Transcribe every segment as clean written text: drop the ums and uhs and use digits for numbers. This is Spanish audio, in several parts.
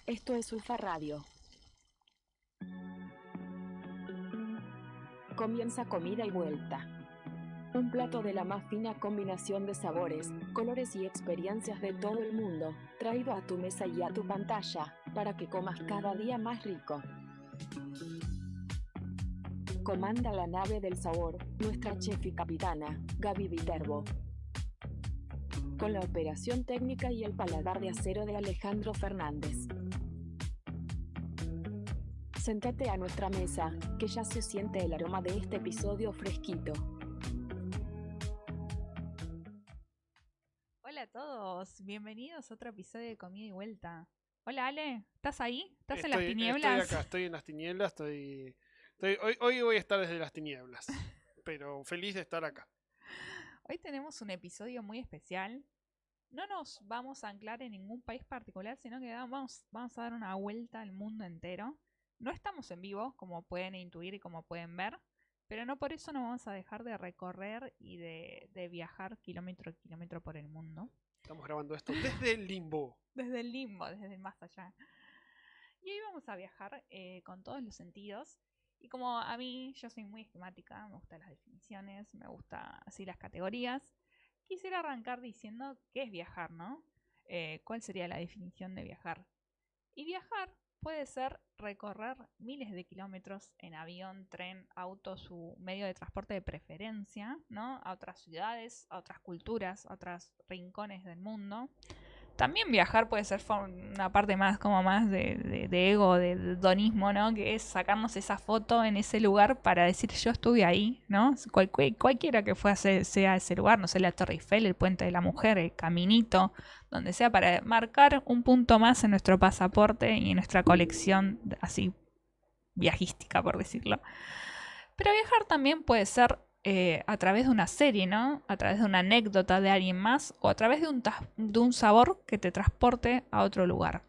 Esto es Ulfa Radio. Comienza Comida y Vuelta. Un plato de la más fina combinación de sabores, colores y experiencias de todo el mundo, traído a tu mesa y a tu pantalla, para que comas cada día más rico. Comanda la nave del sabor, nuestra chef y capitana, Gaby Viterbo. Con la operación técnica y el paladar de acero de Alejandro Fernández. Séntate a nuestra mesa, que ya se siente el aroma de este episodio fresquito. Hola a todos, bienvenidos a otro episodio de Comida y Vuelta. Hola Ale, ¿estás ahí? ¿Estás en las tinieblas? Estoy acá, estoy en las tinieblas, hoy voy a estar desde las tinieblas, pero feliz de estar acá. Hoy tenemos un episodio muy especial. No nos vamos a anclar en ningún país particular, sino que vamos a dar una vuelta al mundo entero. No estamos en vivo, como pueden intuir y como pueden ver, pero no por eso nos vamos a dejar de recorrer y de viajar kilómetro a kilómetro por el mundo. Estamos grabando esto desde el limbo. Desde el limbo, desde el más allá. Y hoy vamos a viajar con todos los sentidos. Y como a mí, yo soy muy esquemática, me gustan las definiciones, me gustan así las categorías, quisiera arrancar diciendo qué es viajar, ¿no? ¿Cuál sería la definición de viajar? Y viajar puede ser recorrer miles de kilómetros en avión, tren, auto, su medio de transporte de preferencia, ¿no? A otras ciudades, a otras culturas, a otros rincones del mundo. También viajar puede ser una parte más como más de ego, de hedonismo, ¿no? Que es sacarnos esa foto en ese lugar para decir yo estuve ahí, ¿no? Cualquiera que sea ese lugar, no sé, la Torre Eiffel, el Puente de la Mujer, el Caminito, donde sea, para marcar un punto más en nuestro pasaporte y en nuestra colección así viajística, por decirlo. Pero viajar también puede ser a través de una serie, ¿no? A través de una anécdota de alguien más o a través de un sabor que te transporte a otro lugar.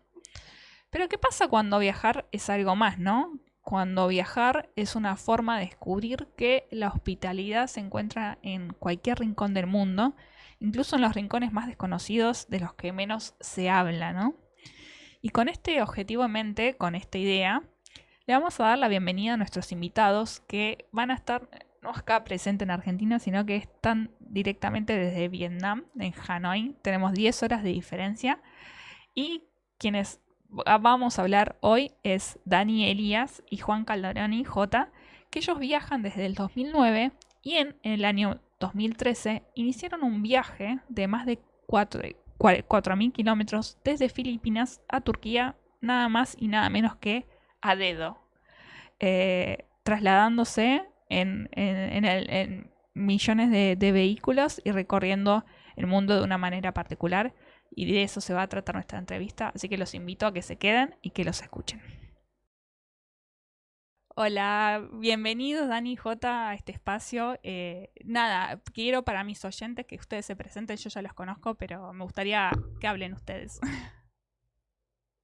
Pero ¿qué pasa cuando viajar es algo más, ¿no? Cuando viajar es una forma de descubrir que la hospitalidad se encuentra en cualquier rincón del mundo, incluso en los rincones más desconocidos de los que menos se habla, ¿no? Y con este objetivo en mente, con esta idea, le vamos a dar la bienvenida a nuestros invitados que van a estar no acá presentes en Argentina, sino que están directamente desde Vietnam, en Hanoi. Tenemos 10 horas de diferencia. Y quienes vamos a hablar hoy es Dani Elías y Juan Calderoni J, que ellos viajan desde el 2009 y en el año 2013 iniciaron un viaje de más de 4.000 kilómetros desde Filipinas a Turquía, nada más y nada menos que a dedo, trasladándose en millones de vehículos y recorriendo el mundo de una manera particular. Y de eso se va a tratar nuestra entrevista, así que los invito a que se queden y que los escuchen. Hola, bienvenidos Dani y J a este espacio. Nada, quiero para mis oyentes que ustedes se presenten, yo ya los conozco, pero me gustaría que hablen ustedes.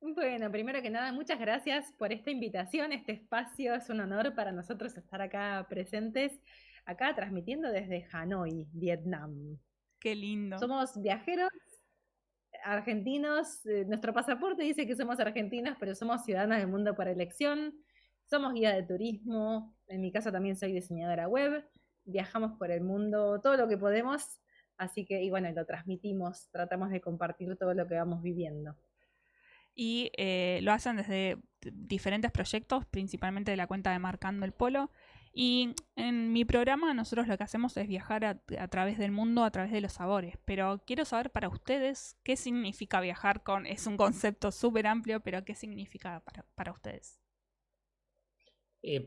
Bueno, primero que nada, muchas gracias por esta invitación. Este espacio es un honor para nosotros estar acá presentes, acá transmitiendo desde Hanoi, Vietnam. Qué lindo. Somos viajeros argentinos. Nuestro pasaporte dice que somos argentinos, pero somos ciudadanos del mundo por elección. Somos guía de turismo. En mi caso también soy diseñadora web. Viajamos por el mundo todo lo que podemos. Así que, y bueno, lo transmitimos, tratamos de compartir todo lo que vamos viviendo. Y lo hacen desde diferentes proyectos, principalmente de la cuenta de Marcando el Polo. Y en mi programa nosotros lo que hacemos es viajar a través del mundo, a través de los sabores. Pero quiero saber para ustedes qué significa viajar con... Es un concepto súper amplio, pero ¿qué significa para ustedes?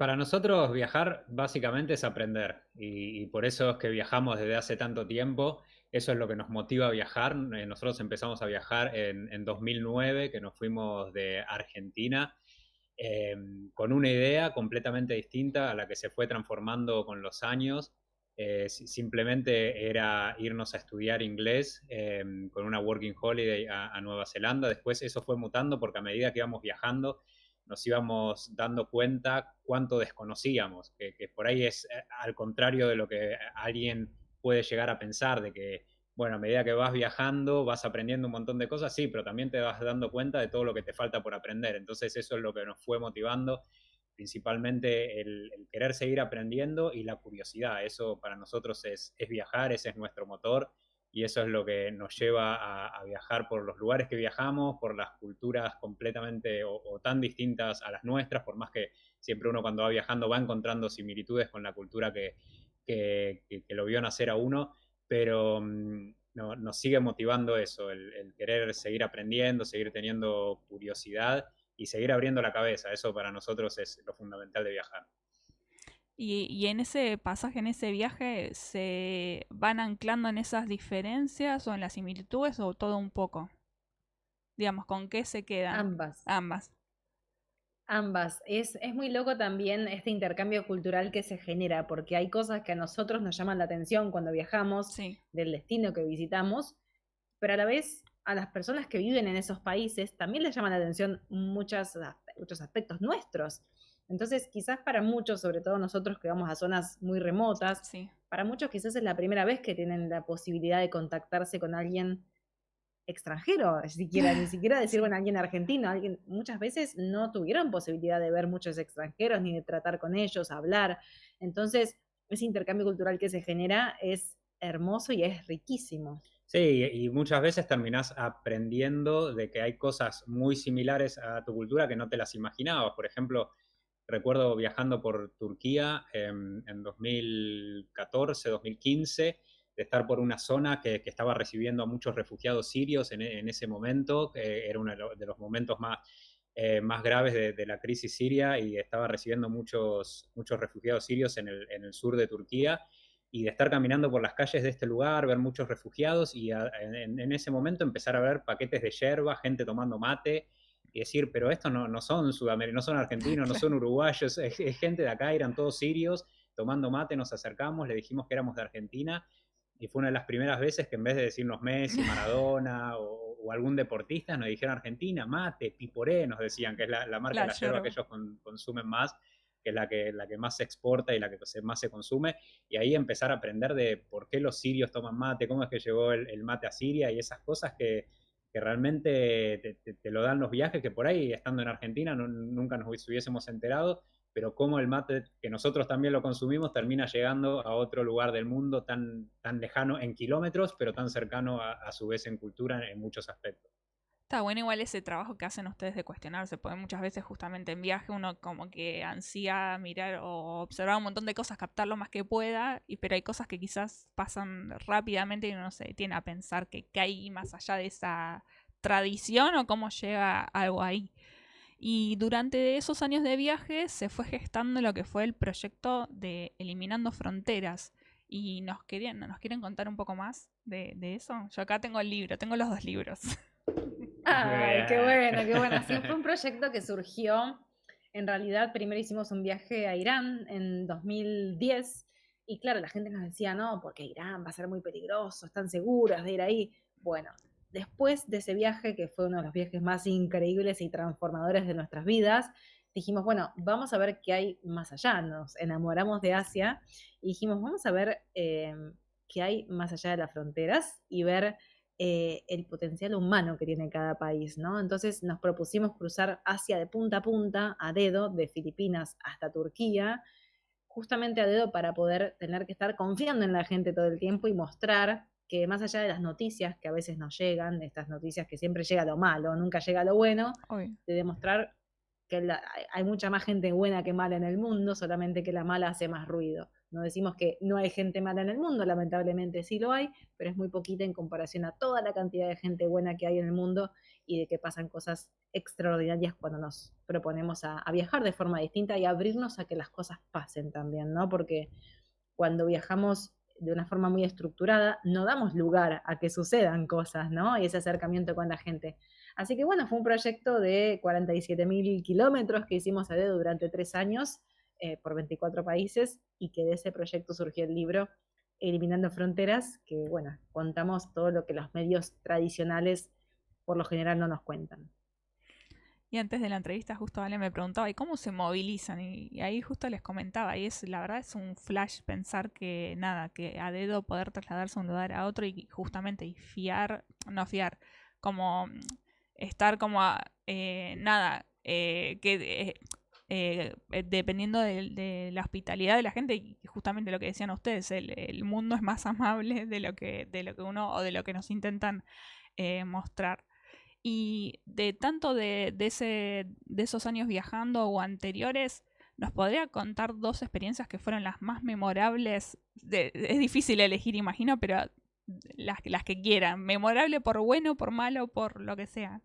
Para nosotros viajar básicamente es aprender y por eso es que viajamos desde hace tanto tiempo. Eso es lo que nos motiva a viajar. Nosotros empezamos a viajar en 2009, que nos fuimos de Argentina, con una idea completamente distinta a la que se fue transformando con los años. Simplemente era irnos a estudiar inglés con una working holiday a Nueva Zelanda. Después eso fue mutando porque a medida que íbamos viajando nos íbamos dando cuenta cuánto desconocíamos, que por ahí es al contrario de lo que alguien puede llegar a pensar, de que bueno, a medida que vas viajando, vas aprendiendo un montón de cosas, sí, pero también te vas dando cuenta de todo lo que te falta por aprender. Entonces eso es lo que nos fue motivando, principalmente el querer seguir aprendiendo y la curiosidad. Eso para nosotros es viajar, ese es nuestro motor y eso es lo que nos lleva a viajar por los lugares que viajamos, por las culturas completamente o tan distintas a las nuestras, por más que siempre uno cuando va viajando va encontrando similitudes con la cultura que lo vio nacer a uno, pero nos sigue motivando eso, el querer seguir aprendiendo, seguir teniendo curiosidad y seguir abriendo la cabeza. Eso para nosotros es lo fundamental de viajar. Y en ese pasaje, en ese viaje, ¿se van anclando en esas diferencias o en las similitudes o todo un poco? Digamos, ¿con qué se quedan? Ambas. Ambas. Ambas. Es muy loco también este intercambio cultural que se genera, porque hay cosas que a nosotros nos llaman la atención cuando viajamos, Sí. del destino que visitamos, pero a la vez a las personas que viven en esos países también les llaman la atención muchos aspectos nuestros. Entonces, quizás para muchos, sobre todo nosotros que vamos a zonas muy remotas, Sí. para muchos quizás es la primera vez que tienen la posibilidad de contactarse con alguien extranjero, ni siquiera decir, Sí. bueno, alguien argentino, muchas veces no tuvieron posibilidad de ver muchos extranjeros, ni de tratar con ellos, hablar. Entonces, ese intercambio cultural que se genera es hermoso y es riquísimo. Sí, y muchas veces terminás aprendiendo de que hay cosas muy similares a tu cultura que no te las imaginabas. Por ejemplo, recuerdo viajando por Turquía en 2014, 2015, de estar por una zona que estaba recibiendo a muchos refugiados sirios en ese momento, que era uno de los momentos más graves de la crisis siria y estaba recibiendo muchos refugiados sirios en el sur de Turquía y de estar caminando por las calles de este lugar, ver muchos refugiados y en ese momento empezar a ver paquetes de yerba, gente tomando mate y decir, pero estos no son sudamericanos, no son argentinos, no son uruguayos, es gente de acá, eran todos sirios, tomando mate, nos acercamos, le dijimos que éramos de Argentina y fue una de las primeras veces que en vez de decirnos Messi, Maradona o algún deportista, nos dijeron Argentina, mate, piporé, nos decían, que es la marca de la yerba que ellos consumen más, que es la que más se exporta y la que más se consume, y ahí empezar a aprender de por qué los sirios toman mate, cómo es que llegó el mate a Siria y esas cosas que realmente te lo dan los viajes, que por ahí, estando en Argentina, nunca nos hubiésemos enterado, pero cómo el mate, que nosotros también lo consumimos, termina llegando a otro lugar del mundo tan lejano en kilómetros, pero tan cercano a su vez en cultura en muchos aspectos. Está bueno igual ese trabajo que hacen ustedes de cuestionarse, porque muchas veces justamente en viaje uno como que ansía mirar o observar un montón de cosas, captar lo más que pueda, pero hay cosas que quizás pasan rápidamente y uno se detiene a pensar que hay más allá de esa tradición o cómo llega algo ahí. Y durante esos años de viaje se fue gestando lo que fue el proyecto de Eliminando Fronteras. ¿Y nos quieren contar un poco más de eso? Yo acá tengo el libro, tengo los 2 libros. Ay, qué bueno, qué bueno. Sí, fue un proyecto que surgió, en realidad primero hicimos un viaje a Irán en 2010 y claro, la gente nos decía, no, porque Irán va a ser muy peligroso, están seguras de ir ahí. Bueno, después de ese viaje, que fue uno de los viajes más increíbles y transformadores de nuestras vidas, dijimos, bueno, vamos a ver qué hay más allá. Nos enamoramos de Asia y dijimos, vamos a ver qué hay más allá de las fronteras y ver el potencial humano que tiene cada país, ¿no? Entonces nos propusimos cruzar Asia de punta a punta, a dedo, de Filipinas hasta Turquía, justamente a dedo para poder tener que estar confiando en la gente todo el tiempo y mostrar que más allá de las noticias que a veces nos llegan, de estas noticias que siempre llega lo malo, nunca llega lo bueno, de demostrar que hay mucha más gente buena que mala en el mundo, solamente que la mala hace más ruido. No decimos que no hay gente mala en el mundo, lamentablemente sí lo hay, pero es muy poquita en comparación a toda la cantidad de gente buena que hay en el mundo y de que pasan cosas extraordinarias cuando nos proponemos a viajar de forma distinta y abrirnos a que las cosas pasen también, ¿no? Porque cuando viajamos de una forma muy estructurada, no damos lugar a que sucedan cosas, ¿no? Y ese acercamiento con la gente. Así que bueno, fue un proyecto de 47.000 kilómetros que hicimos a dedo durante 3 años por 24 países y que de ese proyecto surgió el libro Eliminando Fronteras, que bueno, contamos todo lo que los medios tradicionales por lo general no nos cuentan. Y Y antes de la entrevista justo Ale me preguntaba, ¿y cómo se movilizan? Y ahí justo les comentaba, y la verdad es un flash pensar que nada, que a dedo poder trasladarse de un lugar a otro y justamente y como estar como dependiendo de la hospitalidad de la gente, y justamente lo que decían ustedes, el mundo es más amable de lo que uno o de lo que nos intentan mostrar. Y de tanto de esos años viajando o anteriores, ¿nos podría contar 2 experiencias que fueron las más memorables? Es difícil elegir, imagino, pero las que quieran. Memorable por bueno, por malo, por lo que sea.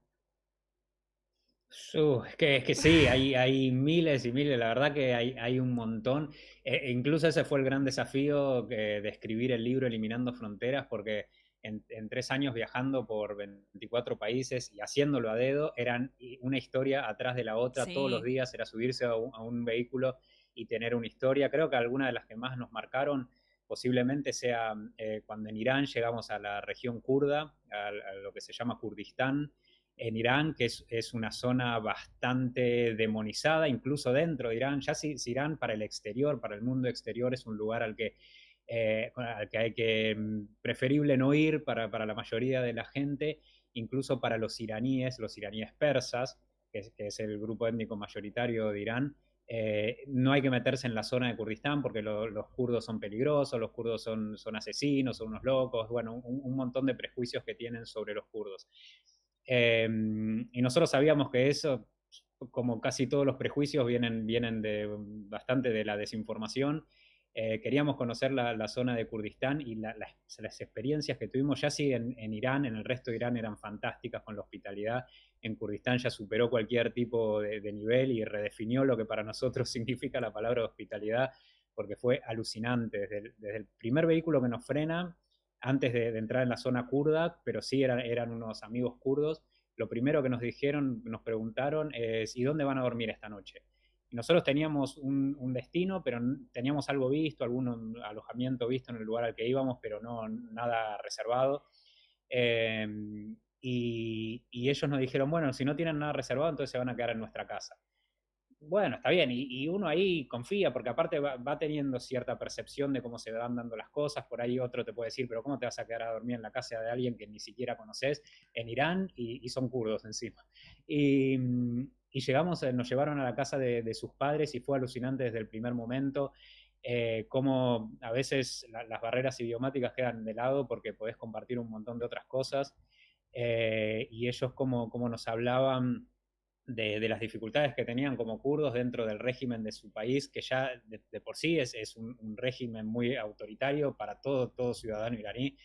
Es que sí, hay miles y miles, la verdad que hay un montón. Incluso ese fue el gran desafío de escribir el libro Eliminando Fronteras, porque en 3 años viajando por 24 países y haciéndolo a dedo, eran una historia atrás de la otra. Sí. Todos los días era subirse a un vehículo y tener una historia. Creo que alguna de las que más nos marcaron posiblemente sea cuando en Irán llegamos a la región kurda, a lo que se llama Kurdistán, en Irán, que es una zona bastante demonizada, incluso dentro de Irán. Ya si Irán para el exterior, para el mundo exterior, es un lugar al que hay que preferible no ir para la mayoría de la gente, incluso para los iraníes persas, que es el grupo étnico mayoritario de Irán. No hay que meterse en la zona de Kurdistán porque los kurdos son peligrosos, los kurdos son asesinos, son unos locos, bueno, un montón de prejuicios que tienen sobre los kurdos. Y nosotros sabíamos que eso, como casi todos los prejuicios, vienen bastante de la desinformación. Queríamos conocer la zona de Kurdistán y las experiencias que tuvimos, ya sí en Irán, en el resto de Irán eran fantásticas con la hospitalidad. En Kurdistán ya superó cualquier tipo de nivel y redefinió lo que para nosotros significa la palabra hospitalidad, porque fue alucinante. Desde el primer vehículo que nos frena, antes de entrar en la zona kurda, pero sí eran unos amigos kurdos, lo primero que nos dijeron, nos preguntaron es, ¿y dónde van a dormir esta noche? Y nosotros teníamos un destino, pero teníamos algo visto, algún alojamiento visto en el lugar al que íbamos, pero no nada reservado. Y ellos nos dijeron, bueno, si no tienen nada reservado, entonces se van a quedar en nuestra casa. Bueno, está bien, y uno ahí confía, porque aparte va teniendo cierta percepción de cómo se van dando las cosas. Por ahí otro te puede decir, pero ¿cómo te vas a quedar a dormir en la casa de alguien que ni siquiera conoces en Irán y son kurdos encima? Y llegamos, nos llevaron a la casa de sus padres y fue alucinante desde el primer momento. Cómo a veces las barreras idiomáticas quedan de lado porque podés compartir un montón de otras cosas. Y ellos como nos hablaban de las dificultades que tenían como kurdos dentro del régimen de su país, que ya de por sí es un régimen muy autoritario para todo ciudadano iraní,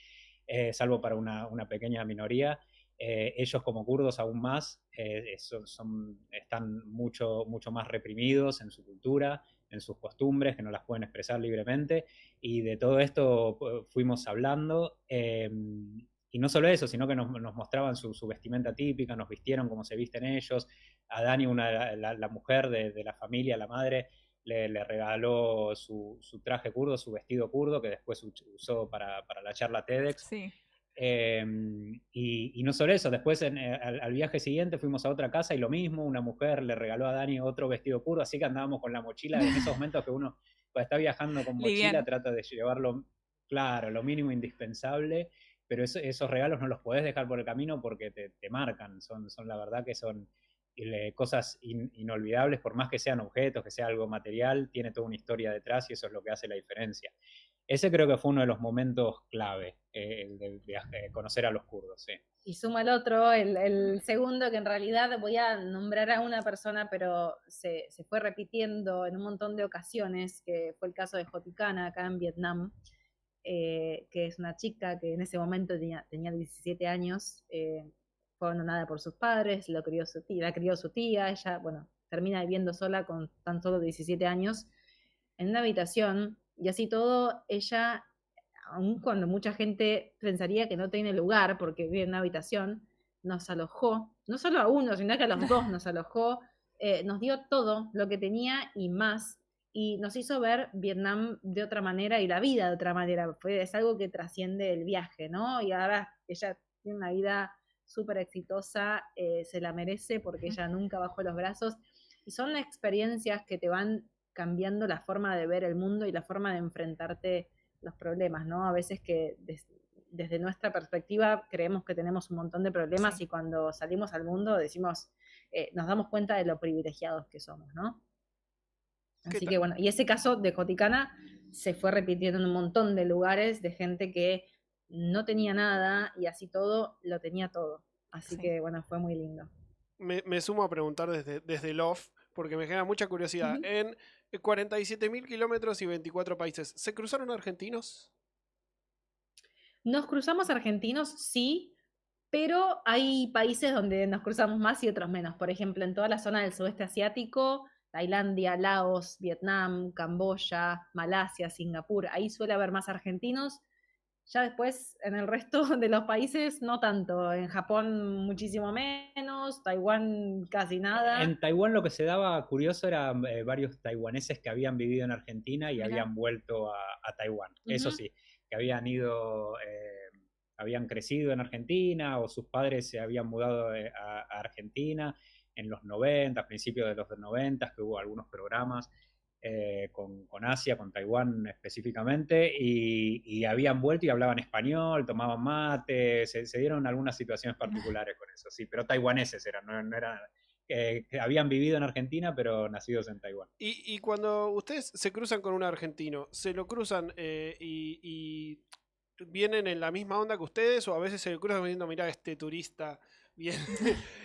salvo para una pequeña minoría. Ellos como kurdos aún más están mucho más reprimidos en su cultura, en sus costumbres, que no las pueden expresar libremente, y de todo esto fuimos hablando. Y no solo eso, sino que nos mostraban su vestimenta típica, nos vistieron como se visten ellos. A Dani, la mujer de la familia, la madre, le regaló su traje kurdo, su vestido kurdo, que después usó para la charla TEDx. Sí. Y no solo eso, después al viaje siguiente fuimos a otra casa y lo mismo, una mujer le regaló a Dani otro vestido kurdo, así que andábamos con la mochila. En esos momentos que uno cuando está viajando con mochila Liviano. trata de llevarlo, claro, lo mínimo indispensable, pero esos regalos no los podés dejar por el camino porque te marcan, son la verdad que son cosas inolvidables, por más que sean objetos, que sea algo material, tiene toda una historia detrás y eso es lo que hace la diferencia. Ese creo que fue uno de los momentos clave, el de conocer a los kurdos, sí. Y suma el otro, el segundo, que en realidad voy a nombrar a una persona, pero se fue repitiendo en un montón de ocasiones, que fue el caso de Joticana acá en Vietnam, que es una chica que en ese momento tenía 17 años, fue abandonada por sus padres, la crió su tía, ella, bueno, termina viviendo sola con tan solo 17 años en una habitación, y así todo, ella, aun cuando mucha gente pensaría que no tiene lugar porque vive en una habitación, nos alojó, no solo a uno, sino que a los dos nos alojó, nos dio todo lo que tenía y más, y nos hizo ver Vietnam de otra manera y la vida de otra manera. Es algo que trasciende el viaje, ¿no? Y ahora ella tiene una vida súper exitosa, se la merece porque ella nunca bajó los brazos. Y son experiencias que te van cambiando la forma de ver el mundo y la forma de enfrentarte los problemas, ¿no? A veces que desde nuestra perspectiva creemos que tenemos un montón de problemas y cuando salimos al mundo decimos, nos damos cuenta de lo privilegiados que somos, ¿no? Así que bueno, y ese caso de Joticana se fue repitiendo en un montón de lugares de gente que no tenía nada y así todo lo tenía todo. Así que bueno, fue muy lindo. Me sumo a preguntar desde el off, porque me genera mucha curiosidad. En 47.000 kilómetros y 24 países, ¿se cruzaron argentinos? Nos cruzamos argentinos, sí, pero hay países donde nos cruzamos más y otros menos. Por ejemplo, en toda la zona del sudeste asiático, Tailandia, Laos, Vietnam, Camboya, Malasia, Singapur, ahí suele haber más argentinos. Ya después, en el resto de los países, no tanto. En Japón muchísimo menos, Taiwán casi nada. En Taiwán lo que se daba curioso eran varios taiwaneses que habían vivido en Argentina y habían vuelto a Taiwán. Eso sí, que habían ido, habían crecido en Argentina o sus padres se habían mudado a Argentina en los 90, a principios de los 90, que hubo algunos programas. Con Asia, con Taiwán específicamente, y habían vuelto y hablaban español, tomaban mate, se dieron algunas situaciones particulares con eso, sí, pero taiwaneses eran, no eran, que habían vivido en Argentina, pero nacidos en Taiwán. Y cuando ustedes se cruzan con un argentino, ¿se lo cruzan y vienen en la misma onda que ustedes, o a veces se lo cruzan diciendo, mirá, este turista... Bien.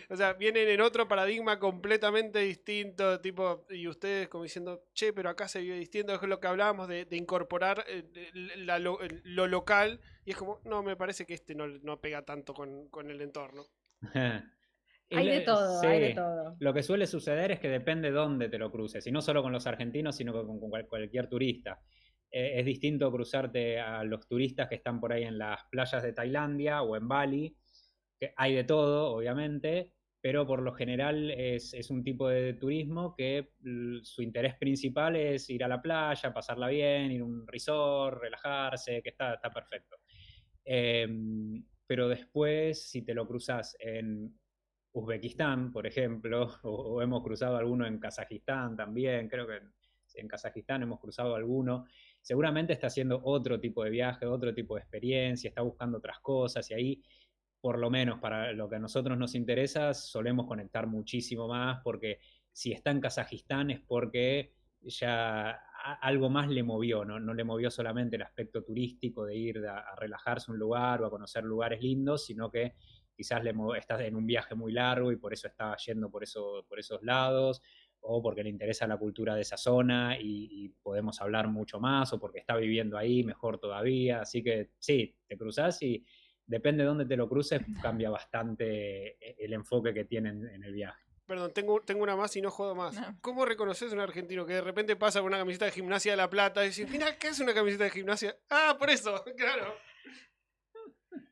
O sea, vienen en otro paradigma completamente distinto, tipo, y ustedes como diciendo, che, pero acá se vive distinto, es lo que hablábamos de incorporar lo local, y es como, no, me parece que no pega tanto con el entorno. Hay de todo, sí, hay de todo. Lo que suele suceder es que depende dónde te lo cruces, y no solo con los argentinos, sino con cualquier turista. Es distinto cruzarte a los turistas que están por ahí en las playas de Tailandia o en Bali, que hay de todo, obviamente, pero por lo general es un tipo de turismo que su interés principal es ir a la playa, pasarla bien, ir a un resort, relajarse, que está perfecto. Pero después, si te lo cruzas en Uzbekistán, por ejemplo, o hemos cruzado alguno en Kazajistán también, creo que en Kazajistán hemos cruzado alguno, seguramente está haciendo otro tipo de viaje, otro tipo de experiencia, está buscando otras cosas y ahí, por lo menos para lo que a nosotros nos interesa, solemos conectar muchísimo más porque si está en Kazajistán es porque ya algo más le movió, no le movió solamente el aspecto turístico de ir a relajarse a un lugar o a conocer lugares lindos, sino que quizás estás en un viaje muy largo y por eso está yendo por esos lados, o porque le interesa la cultura de esa zona y podemos hablar mucho más, o porque está viviendo ahí, mejor todavía. Así que sí, te cruzás y depende de dónde te lo cruces, cambia bastante el enfoque que tienen en el viaje. Perdón, tengo una más y no jodo más. No. ¿Cómo reconoces a un argentino que de repente pasa con una camiseta de Gimnasia de La Plata y dice, mira, ¿qué es una camiseta de Gimnasia? Ah, por eso, claro.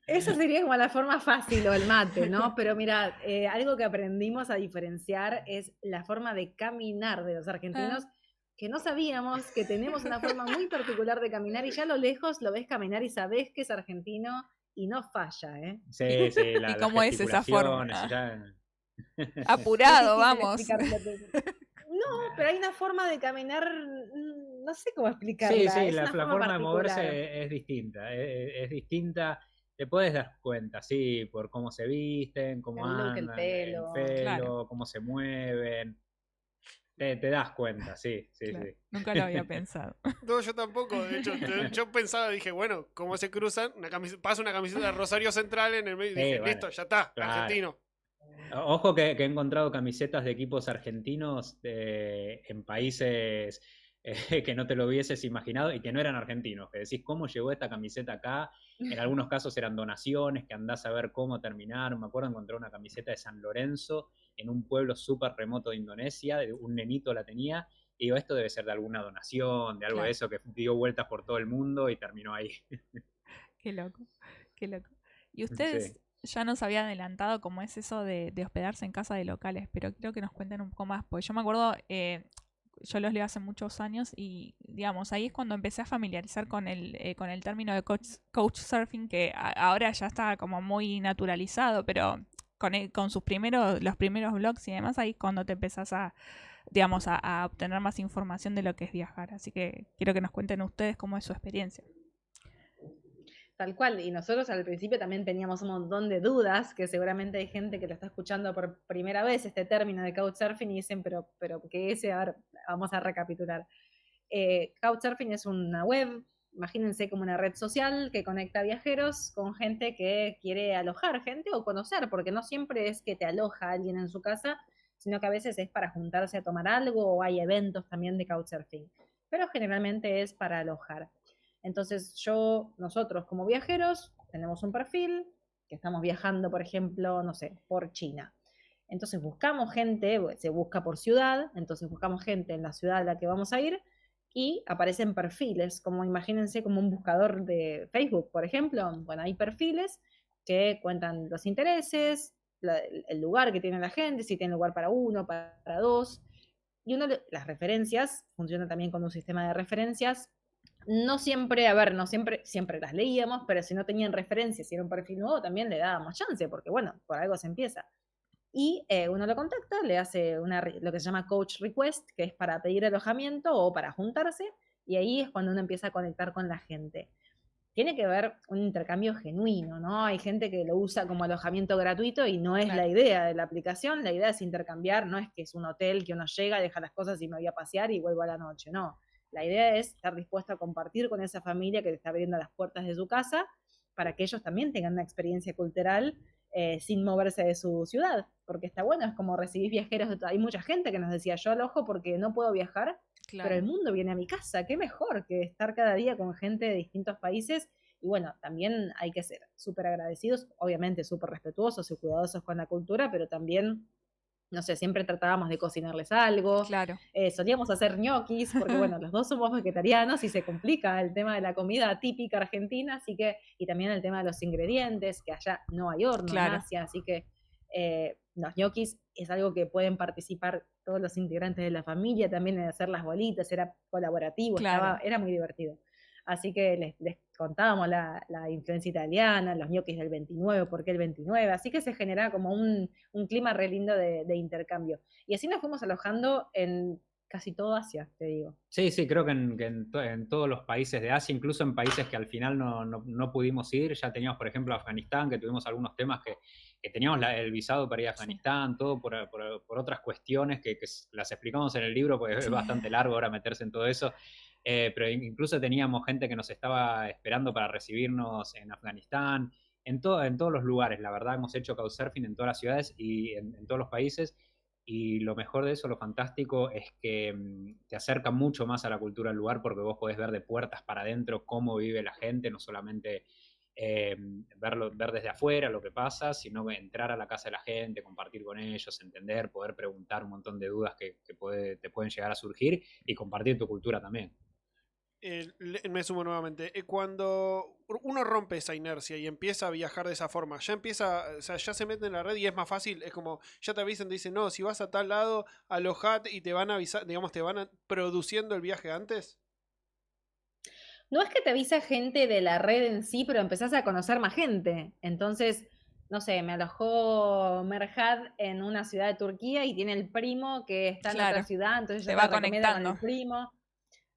Eso sería como la forma fácil o el mate, ¿no? Pero mira, algo que aprendimos a diferenciar es la forma de caminar de los argentinos, que no sabíamos que tenemos una forma muy particular de caminar y ya a lo lejos lo ves caminar y sabés que es argentino y no falla, ¿eh? Sí, ¿Y cómo es esa forma? Ya... Apurado, vamos. No, pero hay una forma de caminar, no sé cómo explicarla. Sí, la forma de moverse es distinta, es distinta. Te puedes dar cuenta, sí, por cómo se visten, cómo andan, el pelo, claro. Cómo se mueven. Te das cuenta, sí. Nunca lo había pensado. No, yo tampoco. De hecho, yo pensaba, dije, bueno, ¿cómo se cruzan? Pasa una camiseta de Rosario Central en el medio y dije, bueno, listo, ya está, claro. Argentino. Ojo que he encontrado camisetas de equipos argentinos en países que no te lo hubieses imaginado y que no eran argentinos. Que decís, ¿cómo llegó esta camiseta acá? En algunos casos eran donaciones, que andás a ver cómo terminaron. Me acuerdo encontré una camiseta de San Lorenzo en un pueblo súper remoto de Indonesia, un nenito la tenía, y digo, esto debe ser de alguna donación, de algo de eso que dio vueltas por todo el mundo y terminó ahí. Qué loco, qué loco. Y ustedes ya nos habían adelantado cómo es eso de hospedarse en casa de locales, pero quiero que nos cuenten un poco más, porque yo me acuerdo, yo los leo hace muchos años y, digamos, ahí es cuando empecé a familiarizar con el término de couchsurfing, que ahora ya está como muy naturalizado, pero con los primeros blogs y demás, ahí es cuando te empezás digamos, a obtener más información de lo que es viajar. Así que quiero que nos cuenten ustedes cómo es su experiencia. Tal cual, y nosotros al principio también teníamos un montón de dudas, que seguramente hay gente que lo está escuchando por primera vez, este término de couchsurfing, y dicen, pero ¿qué es? A ver, vamos a recapitular. Couchsurfing es una web, imagínense como una red social que conecta viajeros con gente que quiere alojar gente o conocer, porque no siempre es que te aloja alguien en su casa, sino que a veces es para juntarse a tomar algo, o hay eventos también de couchsurfing, pero generalmente es para alojar. Entonces nosotros como viajeros tenemos un perfil, que estamos viajando, por ejemplo, no sé, por China. Entonces buscamos gente, se busca por ciudad, entonces buscamos gente en la ciudad a la que vamos a ir y aparecen perfiles, como imagínense como un buscador de Facebook, por ejemplo. Bueno, hay perfiles que cuentan los intereses, el lugar que tiene la gente, si tiene lugar para uno, para dos. Y las referencias, funciona también con un sistema de referencias. No siempre, no siempre las leíamos, pero si no tenían referencias, si era un perfil nuevo, también le dábamos chance, porque bueno, por algo se empieza. Y uno lo contacta, le hace lo que se llama coach request, que es para pedir alojamiento o para juntarse, y ahí es cuando uno empieza a conectar con la gente. Tiene que haber un intercambio genuino, ¿no? Hay gente que lo usa como alojamiento gratuito y no es la idea de la aplicación, la idea es intercambiar, no es que es un hotel que uno llega, deja las cosas y me voy a pasear y vuelvo a la noche, no. La idea es estar dispuesto a compartir con esa familia que te está abriendo las puertas de su casa para que ellos también tengan una experiencia cultural sin moverse de su ciudad, porque está bueno, es como recibir viajeros. Hay mucha gente que nos decía, yo alojo porque no puedo viajar, pero el mundo viene a mi casa, qué mejor que estar cada día con gente de distintos países. Y bueno, también hay que ser súper agradecidos, obviamente súper respetuosos y cuidadosos con la cultura, pero también, no sé, siempre tratábamos de cocinarles algo. Claro. Solíamos hacer ñoquis, porque bueno, los dos somos vegetarianos y se complica el tema de la comida típica argentina, así que, y también el tema de los ingredientes, que allá no hay horno en Asia, así que los ñoquis es algo que pueden participar todos los integrantes de la familia, también en hacer las bolitas, era colaborativo, era muy divertido. Así que les contábamos la influencia italiana, los ñoquis del 29, ¿por qué el 29? Así que se genera como un clima re lindo de intercambio. Y así nos fuimos alojando en casi todo Asia, te digo. Sí, creo que en todos los países de Asia, incluso en países que al final no pudimos ir, ya teníamos, por ejemplo, Afganistán, que tuvimos algunos temas que teníamos el visado para ir a Afganistán, todo por otras cuestiones que las explicamos en el libro, porque es bastante largo ahora meterse en todo eso. Pero incluso teníamos gente que nos estaba esperando para recibirnos en Afganistán, en todos los lugares. La verdad, hemos hecho couchsurfing en todas las ciudades y en todos los países. Y lo mejor de eso, lo fantástico, es que te acerca mucho más a la cultura del lugar, porque vos podés ver de puertas para adentro cómo vive la gente, no solamente ver desde afuera lo que pasa, sino entrar a la casa de la gente, compartir con ellos, entender, poder preguntar un montón de dudas que te pueden llegar a surgir y compartir tu cultura también. Me sumo nuevamente. Cuando uno rompe esa inercia y empieza a viajar de esa forma, ya se mete en la red y es más fácil. Es como, ya te avisan, te dicen, no, si vas a tal lado, alojad, y te van a avisar, digamos, te van produciendo el viaje antes. No es que te avisa gente de la red en sí, pero empezás a conocer más gente. Entonces, no sé, me alojó Merhad en una ciudad de Turquía y tiene el primo que está en otra ciudad, entonces te yo va conectando con el primo.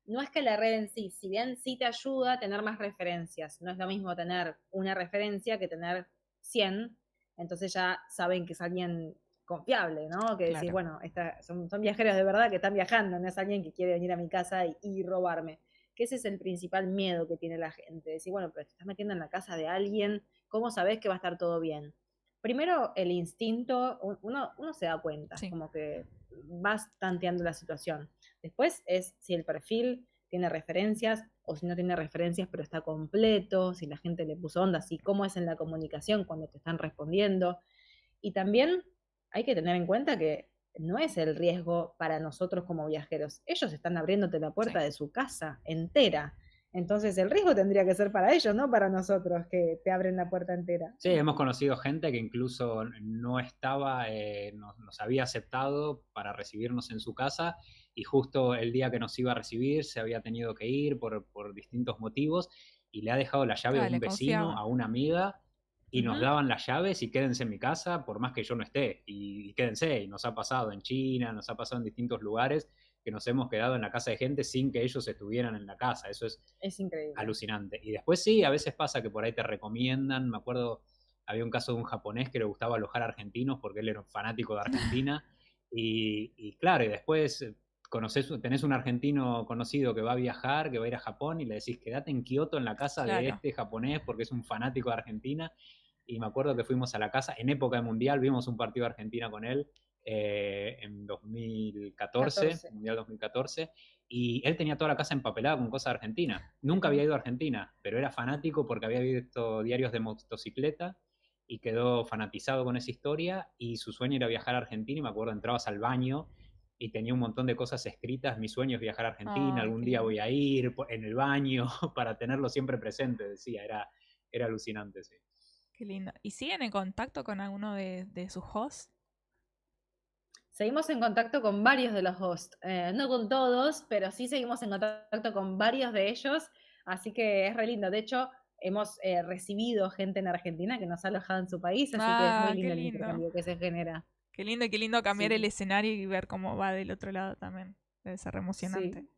No es que la red en sí, si bien sí te ayuda a tener más referencias, no es lo mismo tener una referencia que tener 100, entonces ya saben que es alguien confiable, ¿no? Que decir, bueno, son viajeros de verdad que están viajando, no es alguien que quiere venir a mi casa y robarme. Que ese es el principal miedo que tiene la gente, decir, bueno, pero te estás metiendo en la casa de alguien, ¿cómo sabes que va a estar todo bien? Primero, el instinto, uno se da cuenta, como que vas tanteando la situación. Después es si el perfil tiene referencias o si no tiene referencias pero está completo, si la gente le puso onda, si cómo es en la comunicación cuando te están respondiendo. Y también hay que tener en cuenta que no es el riesgo para nosotros como viajeros. Ellos están abriéndote la puerta de su casa entera. Entonces el riesgo tendría que ser para ellos, no para nosotros, que te abren la puerta entera. Sí, hemos conocido gente que incluso no estaba, nos había aceptado para recibirnos en su casa y justo el día que nos iba a recibir se había tenido que ir por distintos motivos y le ha dejado la llave a un le vecino, confiaban. a una amiga y nos Ujú. daban las llaves y quédense en mi casa por más que yo no esté y quédense. Y nos ha pasado en China, nos ha pasado en distintos lugares que nos hemos quedado en la casa de gente sin que ellos estuvieran en la casa. Eso es Es increíble. alucinante. Y después sí, a veces pasa que por ahí te recomiendan, me acuerdo, había un caso de un japonés que le gustaba alojar a argentinos porque él era un fanático de Argentina y claro, y después tenés un argentino conocido que va a viajar, que va a ir a Japón y le decís quédate en Kioto en la casa de Claro. este japonés porque es un fanático de Argentina y me acuerdo que fuimos a la casa en época de Mundial, vimos un partido de Argentina con él en 2014, 14. Mundial 2014, y él tenía toda la casa empapelada con cosas de Argentina. Nunca había ido a Argentina, pero era fanático porque había visto diarios de motocicleta y quedó fanatizado con esa historia y su sueño era viajar a Argentina y me acuerdo, entrabas al baño y tenía un montón de cosas escritas, mi sueño es viajar a Argentina, Ay, algún qué día lindo. voy a ir en el baño para tenerlo siempre presente, decía, era alucinante, sí. Qué lindo. ¿Y siguen en contacto con alguno de sus hosts? Seguimos en contacto con varios de los hosts, no con todos, pero sí seguimos en contacto con varios de ellos, así que es re lindo. De hecho, hemos recibido gente en Argentina que nos ha alojado en su país, así que es muy Qué lindo el lindo. intercambio que se genera. Qué lindo cambiar Sí. el escenario y ver cómo va del otro lado también. Debe ser re emocionante. Sí.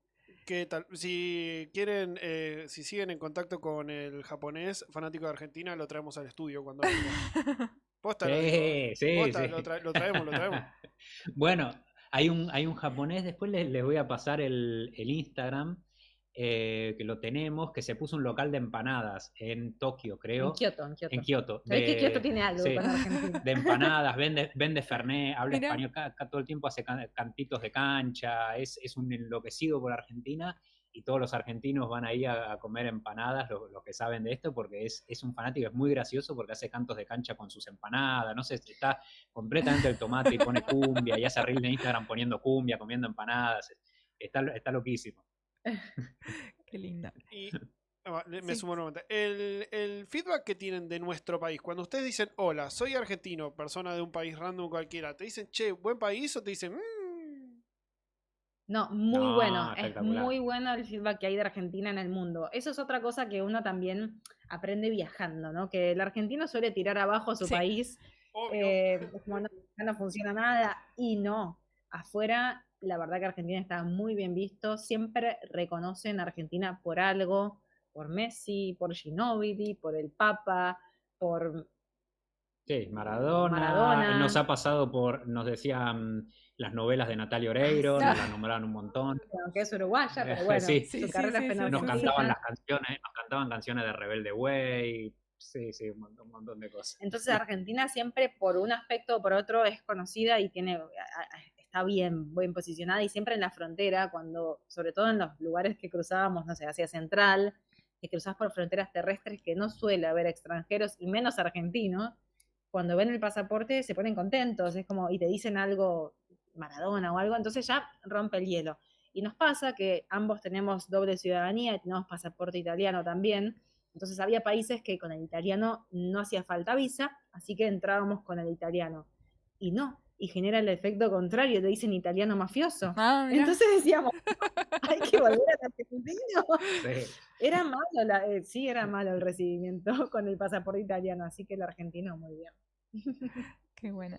¿Qué tal? Si quieren, si siguen en contacto con el japonés fanático de Argentina, lo traemos al estudio cuando venga. Posta lo digo. Sí, Posta, sí. lo traemos, lo traemos. Bueno, hay un japonés, después les voy a pasar el Instagram, que lo tenemos, que se puso un local de empanadas en Tokio, En creo. Kioto, en Kioto. En Kioto. ¿Sabés que Kioto tiene algo Sí, con Argentina? de empanadas, vende Fernet, habla Mirá. español, todo el tiempo hace cantitos de cancha, es un enloquecido por Argentina y todos los argentinos van ahí a comer empanadas, los que saben de esto, porque es un fanático, es muy gracioso porque hace cantos de cancha con sus empanadas, no sé, está completamente el tomate y pone cumbia y hace reels de Instagram poniendo cumbia, comiendo empanadas, está loquísimo. Qué lindo. Y me Sí. sumo nuevamente. El feedback que tienen de nuestro país, cuando ustedes dicen, hola, soy argentino, persona de un país random cualquiera, ¿te dicen, che, buen país? ¿O te dicen, No, muy No, bueno, es espectacular. muy bueno el feedback que hay de Argentina en el mundo. Eso es otra cosa que uno también aprende viajando, ¿no? Que el argentino suele tirar abajo a su Sí. país, obvio? es como no, acá no funciona nada, y no, afuera la verdad que Argentina está muy bien visto, siempre reconocen a Argentina por algo, por Messi, por Ginóbili, por el Papa, por Sí, Maradona, nos ha pasado nos decían las novelas de Natalia Oreiro, sí. nos las nombraron un montón. Aunque es uruguaya, pero bueno, Sí. Sí, su sí, carrera sí, fue en sí, Nos sí. cantaban Argentina. nos cantaban canciones de Rebelde Way, sí, un montón de cosas. Entonces Argentina siempre por un aspecto o por otro es conocida y está bien posicionada y siempre en la frontera, sobre todo en los lugares que cruzábamos, no sé, hacia Central, que cruzás por fronteras terrestres que no suele haber extranjeros y menos argentinos, cuando ven el pasaporte se ponen contentos, es como, y te dicen algo, Maradona o algo, entonces ya rompe el hielo. Y nos pasa que ambos tenemos doble ciudadanía y tenemos pasaporte italiano también, entonces había países que con el italiano no hacía falta visa, así que entrábamos con el italiano. Y no, y genera el efecto contrario, te dicen italiano mafioso. Mirá. Entonces decíamos, hay que volver al argentino. Sí. Era malo, sí, era malo el recibimiento con el pasaporte italiano, así que el argentino muy bien. Qué bueno.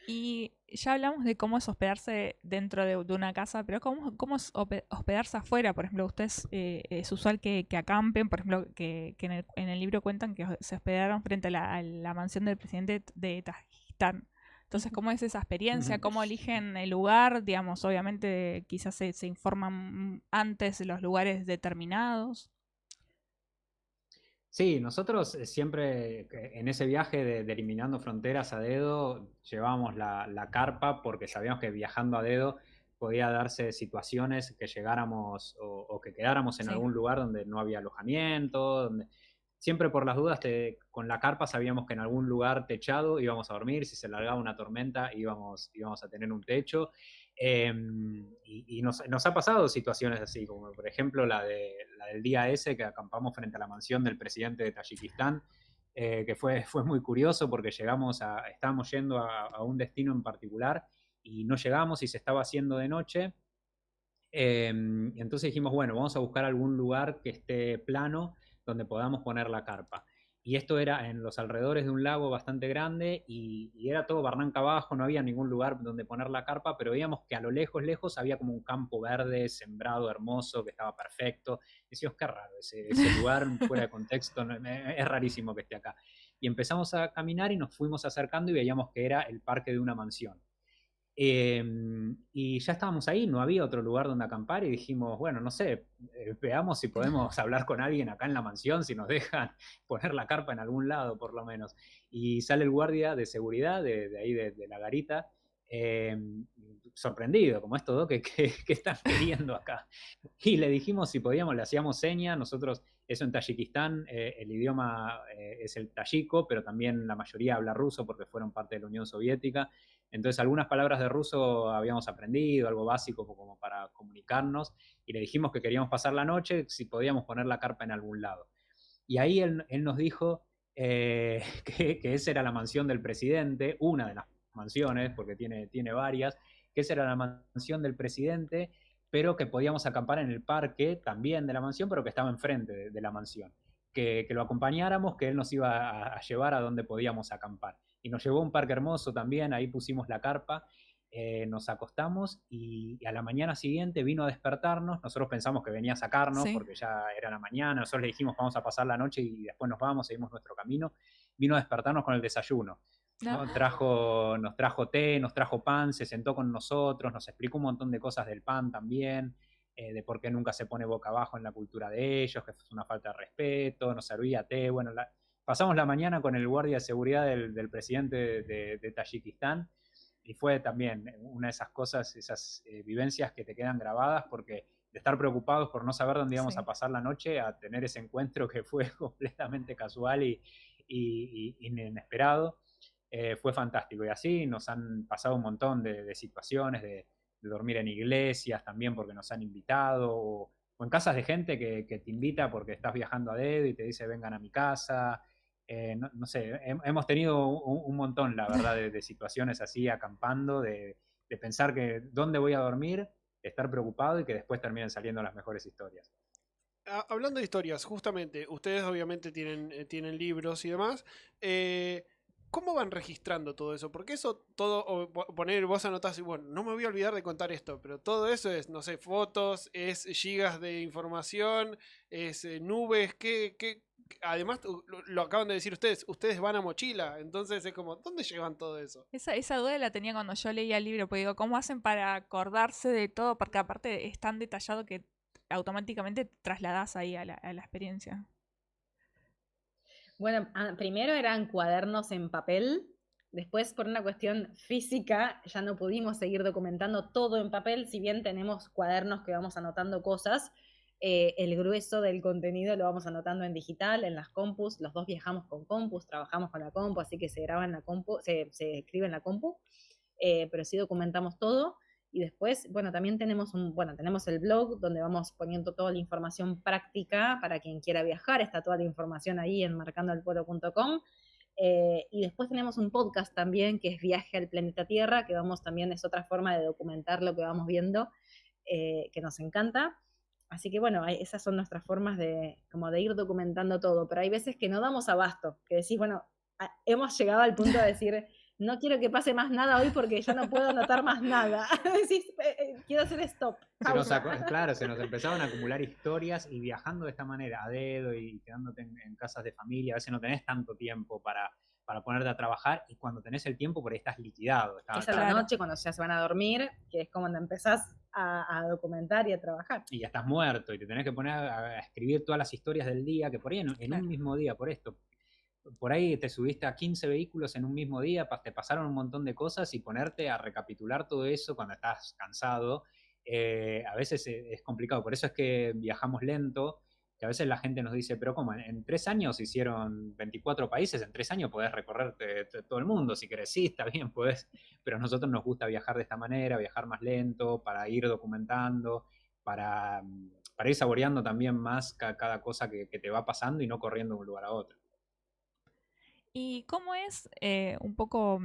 Y ya hablamos de cómo es hospedarse dentro de una casa, pero ¿cómo es hospedarse afuera? Por ejemplo, ustedes es usual que acampen, por ejemplo, que en el libro cuentan que se hospedaron frente a la mansión del presidente de Tajikistán. Entonces, ¿cómo es esa experiencia? ¿Cómo eligen el lugar? Digamos, obviamente quizás se informan antes de los lugares determinados. Sí, nosotros siempre en ese viaje de eliminando fronteras a dedo llevábamos la carpa porque sabíamos que viajando a dedo podía darse situaciones que llegáramos o que quedáramos en Sí. algún lugar donde no había alojamiento, siempre por las dudas con la carpa sabíamos que en algún lugar techado íbamos a dormir, si se largaba una tormenta íbamos a tener un techo Y nos ha pasado situaciones así, como por ejemplo la del día ese que acampamos frente a la mansión del presidente de Tayikistán, que fue muy curioso porque estábamos yendo a un destino en particular y no llegamos y se estaba haciendo de noche. Y entonces dijimos, bueno, vamos a buscar algún lugar que esté plano donde podamos poner la carpa. Y esto era en los alrededores de un lago bastante grande y era todo barranca abajo, no había ningún lugar donde poner la carpa, pero veíamos que a lo lejos había como un campo verde, sembrado, hermoso, que estaba perfecto. Decíamos, qué raro, ese lugar fuera de contexto, es rarísimo que esté acá. Y empezamos a caminar y nos fuimos acercando y veíamos que era el parque de una mansión. Y ya estábamos ahí, no había otro lugar donde acampar y dijimos, bueno, no sé, veamos si podemos hablar con alguien acá en la mansión, si nos dejan poner la carpa en algún lado por lo menos. Y sale el guardia de seguridad de ahí de la garita, sorprendido, como esto, ¿no? ¿Qué están queriendo acá? Y le dijimos si podíamos, le hacíamos seña, nosotros, eso en Tayikistán, el idioma es el tayiko, pero también la mayoría habla ruso porque fueron parte de la Unión Soviética. Entonces algunas palabras de ruso habíamos aprendido, algo básico como para comunicarnos, y le dijimos que queríamos pasar la noche, si podíamos poner la carpa en algún lado. Y ahí él nos dijo que esa era la mansión del presidente, una de las mansiones, porque tiene varias, que esa era la mansión del presidente, pero que podíamos acampar en el parque también de la mansión, pero que estaba enfrente de la mansión. Que lo acompañáramos, que él nos iba a llevar a donde podíamos acampar. Y nos llevó a un parque hermoso también, ahí pusimos la carpa, nos acostamos y a la mañana siguiente vino a despertarnos. Nosotros pensamos que venía a sacarnos porque ya era la mañana. Nosotros le dijimos vamos a pasar la noche y después nos vamos, seguimos nuestro camino. Vino a despertarnos con el desayuno. ¿No? Nos trajo té, nos trajo pan, se sentó con nosotros, nos explicó un montón de cosas del pan también, de por qué nunca se pone boca abajo en la cultura de ellos, que es una falta de respeto, nos servía té. Bueno, pasamos la mañana con el guardia de seguridad del presidente de Tayikistán y fue también una de esas cosas, esas vivencias que te quedan grabadas porque de estar preocupados por no saber dónde íbamos a pasar la noche a tener ese encuentro que fue completamente casual y inesperado. Fue fantástico y así nos han pasado un montón de situaciones de dormir en iglesias también porque nos han invitado o en casas de gente que te invita porque estás viajando a dedo y te dice vengan a mi casa. No sé, hemos tenido un montón, la verdad, de situaciones así acampando, de pensar que dónde voy a dormir, estar preocupado y que después terminen saliendo las mejores historias. Hablando de historias, justamente, ustedes obviamente tienen libros y demás. ¿Cómo van registrando todo eso? Porque eso todo, poner vos anotás y bueno, no me voy a olvidar de contar esto, pero todo eso es, no sé, fotos, es gigas de información, es nubes, además lo acaban de decir ustedes van a mochila, entonces es como, ¿dónde llevan todo eso? Esa duda la tenía cuando yo leía el libro, porque digo, ¿cómo hacen para acordarse de todo? Porque aparte es tan detallado que automáticamente te trasladás ahí a la experiencia. Bueno, primero eran cuadernos en papel, después por una cuestión física ya no pudimos seguir documentando todo en papel, si bien tenemos cuadernos que vamos anotando cosas, el grueso del contenido lo vamos anotando en digital, en las compus, los dos viajamos con compus, trabajamos con la compu, así que se graba en la compu, se escribe en la compu, pero sí documentamos todo. Y después, bueno, también tenemos el blog donde vamos poniendo toda la información práctica para quien quiera viajar. Está toda la información ahí en marcandoelpolo.com. Y después tenemos un podcast también que es Viaje al Planeta Tierra, que también es otra forma de documentar lo que vamos viendo, que nos encanta. Así que bueno, esas son nuestras formas de ir documentando todo. Pero hay veces que no damos abasto, que decís, bueno, hemos llegado al punto de decir... No quiero que pase más nada hoy porque ya no puedo anotar más nada. Decís, quiero hacer stop. Claro, se nos empezaron a acumular historias y viajando de esta manera, a dedo y quedándote en casas de familia, a veces no tenés tanto tiempo para ponerte a trabajar y cuando tenés el tiempo por ahí estás liquidado. Es a la noche cuando ya se van a dormir, que es como cuando empezás a documentar y a trabajar. Y ya estás muerto y te tenés que poner a escribir todas las historias del día, que por ahí en un mismo día, por ahí te subiste a 15 vehículos en un mismo día, te pasaron un montón de cosas y ponerte a recapitular todo eso cuando estás cansado, a veces es complicado. Por eso es que viajamos lento, que a veces la gente nos dice, pero ¿cómo? En 3 años hicieron 24 países, en 3 años podés recorrerte todo el mundo, si querés, sí, está bien, podés, pero a nosotros nos gusta viajar de esta manera, viajar más lento, para ir documentando, para ir saboreando también más cada cosa que te va pasando y no corriendo de un lugar a otro. ¿Y cómo es un poco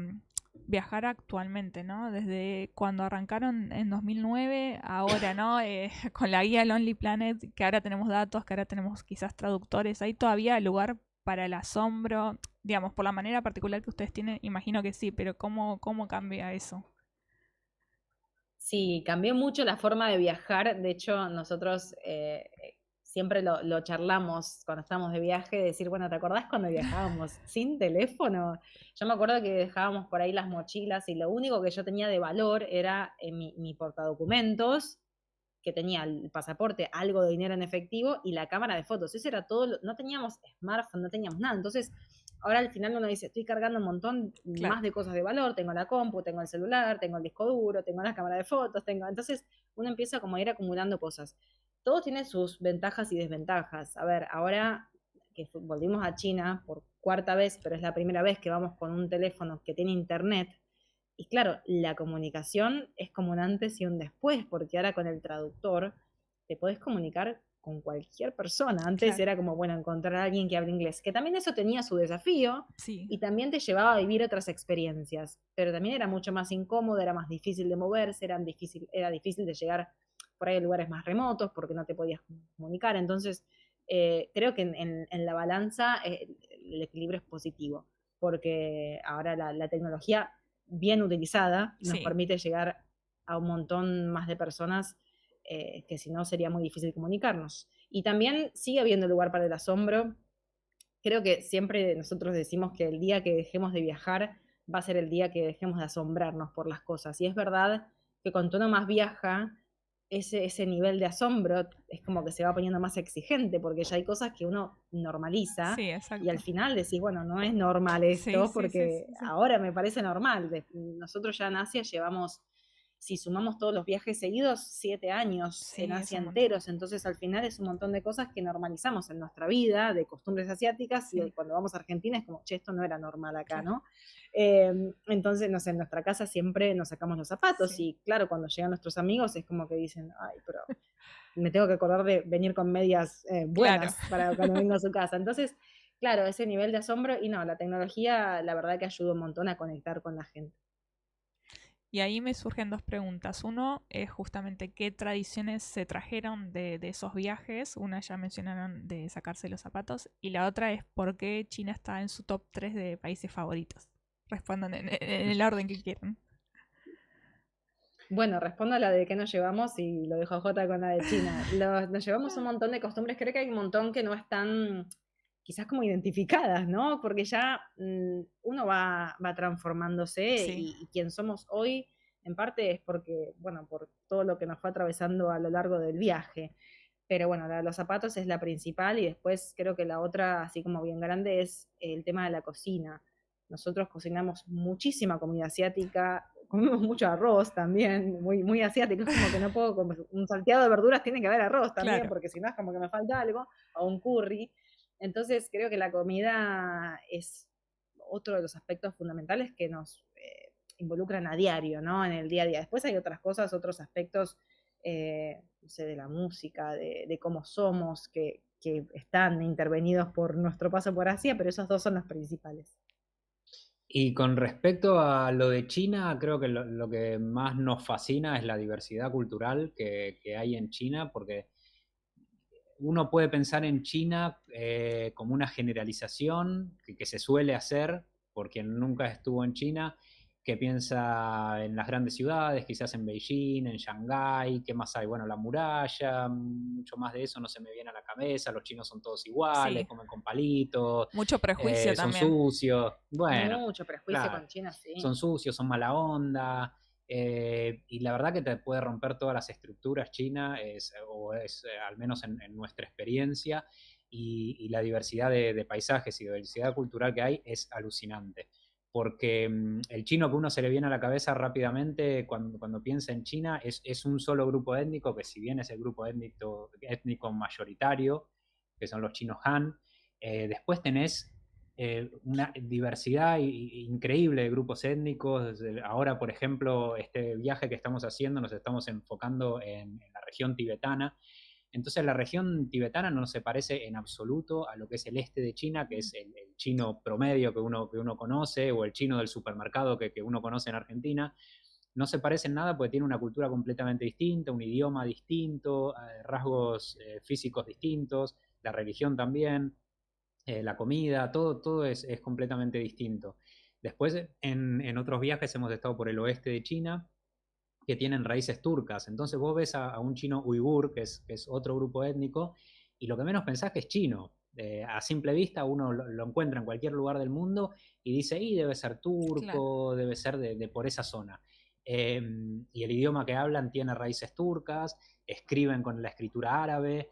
viajar actualmente, ¿no? Desde cuando arrancaron en 2009, ahora, ¿no? Con la guía Lonely Planet, que ahora tenemos datos, que ahora tenemos quizás traductores, ¿hay todavía lugar para el asombro? Digamos, por la manera particular que ustedes tienen, imagino que sí, pero ¿cómo cambia eso? Sí, cambió mucho la forma de viajar. De hecho, nosotros siempre lo charlamos cuando estábamos de viaje, de decir, bueno, ¿te acordás cuando viajábamos sin teléfono? Yo me acuerdo que dejábamos por ahí las mochilas y lo único que yo tenía de valor era mi portadocumentos, que tenía el pasaporte, algo de dinero en efectivo y la cámara de fotos. Eso era todo, no teníamos smartphone, no teníamos nada. Entonces, ahora al final uno dice, estoy cargando un montón más de cosas de valor, tengo la compu, tengo el celular, tengo el disco duro, tengo la cámara de fotos, entonces uno empieza como a ir acumulando cosas. Todo tiene sus ventajas y desventajas. A ver, ahora que volvimos a China por 4ª vez, pero es la primera vez que vamos con un teléfono que tiene internet, y claro, la comunicación es como un antes y un después, porque ahora con el traductor te podés comunicar con cualquier persona. Antes era como, bueno, encontrar a alguien que hable inglés, que también eso tenía su desafío, y también te llevaba a vivir otras experiencias, pero también era mucho más incómodo, era más difícil de moverse, era difícil de llegar por ahí a lugares más remotos, porque no te podías comunicar. Entonces, creo que en la balanza el equilibrio es positivo, porque ahora la tecnología bien utilizada nos permite llegar a un montón más de personas que si no sería muy difícil comunicarnos. Y también sigue habiendo lugar para el asombro. Creo que siempre nosotros decimos que el día que dejemos de viajar va a ser el día que dejemos de asombrarnos por las cosas. Y es verdad que cuanto uno más viaja, ese nivel de asombro es como que se va poniendo más exigente, porque ya hay cosas que uno normaliza, y al final decís, bueno, no es normal esto, porque ahora me parece normal. Nosotros ya en Asia llevamos, si sumamos todos los viajes seguidos, 7 años en Asia enteros, entonces al final es un montón de cosas que normalizamos en nuestra vida, de costumbres asiáticas, y cuando vamos a Argentina es como, che, esto no era normal acá, ¿no? Entonces, no sé, en nuestra casa siempre nos sacamos los zapatos, y claro, cuando llegan nuestros amigos es como que dicen, ay, pero me tengo que acordar de venir con medias buenas para cuando vengo a su casa. Entonces, claro, ese nivel de asombro, y no, la tecnología la verdad que ayuda un montón a conectar con la gente. Y ahí me surgen 2 preguntas. Uno es justamente qué tradiciones se trajeron de esos viajes. Una ya mencionaron de sacarse los zapatos. Y la otra es por qué China está en su top 3 de países favoritos. Respondan en el orden que quieran. Bueno, respondo a la de qué nos llevamos y lo dejo a Jota con la de China. Nos llevamos un montón de costumbres. Creo que hay un montón que no están quizás como identificadas, ¿no? Porque ya uno va transformándose, y quien somos hoy, en parte es porque, bueno, por todo lo que nos fue atravesando a lo largo del viaje. Pero bueno, la de los zapatos es la principal, y después creo que la otra, así como bien grande, es el tema de la cocina. Nosotros cocinamos muchísima comida asiática, comemos mucho arroz también, muy, muy asiático. Es como que no puedo comer un salteado de verduras, tiene que haber arroz también, porque si no es como que me falta algo, o un curry. Entonces creo que la comida es otro de los aspectos fundamentales que nos involucran a diario, ¿no? En el día a día. Después hay otras cosas, otros aspectos, no sé, de la música, de cómo somos, que están intervenidos por nuestro paso por Asia, pero esos 2 son los principales. Y con respecto a lo de China, creo que lo que más nos fascina es la diversidad cultural que hay en China, porque uno puede pensar en China como una generalización que se suele hacer por quien nunca estuvo en China, que piensa en las grandes ciudades, quizás en Beijing, en Shanghái, ¿qué más hay? Bueno, la muralla, mucho más de eso no se me viene a la cabeza, los chinos son todos iguales, comen con palitos. Mucho prejuicio también. Son sucios. Bueno, mucho prejuicio con China, sí. Son sucios, son mala onda. Y la verdad que te puede romper todas las estructuras China, al menos en nuestra experiencia, y la diversidad de paisajes y diversidad cultural que hay es alucinante. Porque el chino que uno se le viene a la cabeza rápidamente cuando piensa en China es un solo grupo étnico, que si bien es el grupo étnico mayoritario, que son los chinos Han. Después tenés una diversidad increíble de grupos étnicos. Ahora, por ejemplo, este viaje que estamos haciendo nos estamos enfocando en la región tibetana. Entonces la región tibetana no se parece en absoluto a lo que es el este de China, que es el chino promedio que uno conoce, o el chino del supermercado que uno conoce en Argentina. No se parece en nada porque tiene una cultura completamente distinta, un idioma distinto, rasgos físicos distintos, la religión también, la comida, todo es completamente distinto. Después, en otros viajes hemos estado por el oeste de China, que tienen raíces turcas. Entonces vos ves a un chino uigur, que es otro grupo étnico, y lo que menos pensás que es chino. A simple vista uno lo encuentra en cualquier lugar del mundo y dice, y debe ser turco, claro, debe ser de por esa zona. Y el idioma que hablan tiene raíces turcas, escriben con la escritura árabe,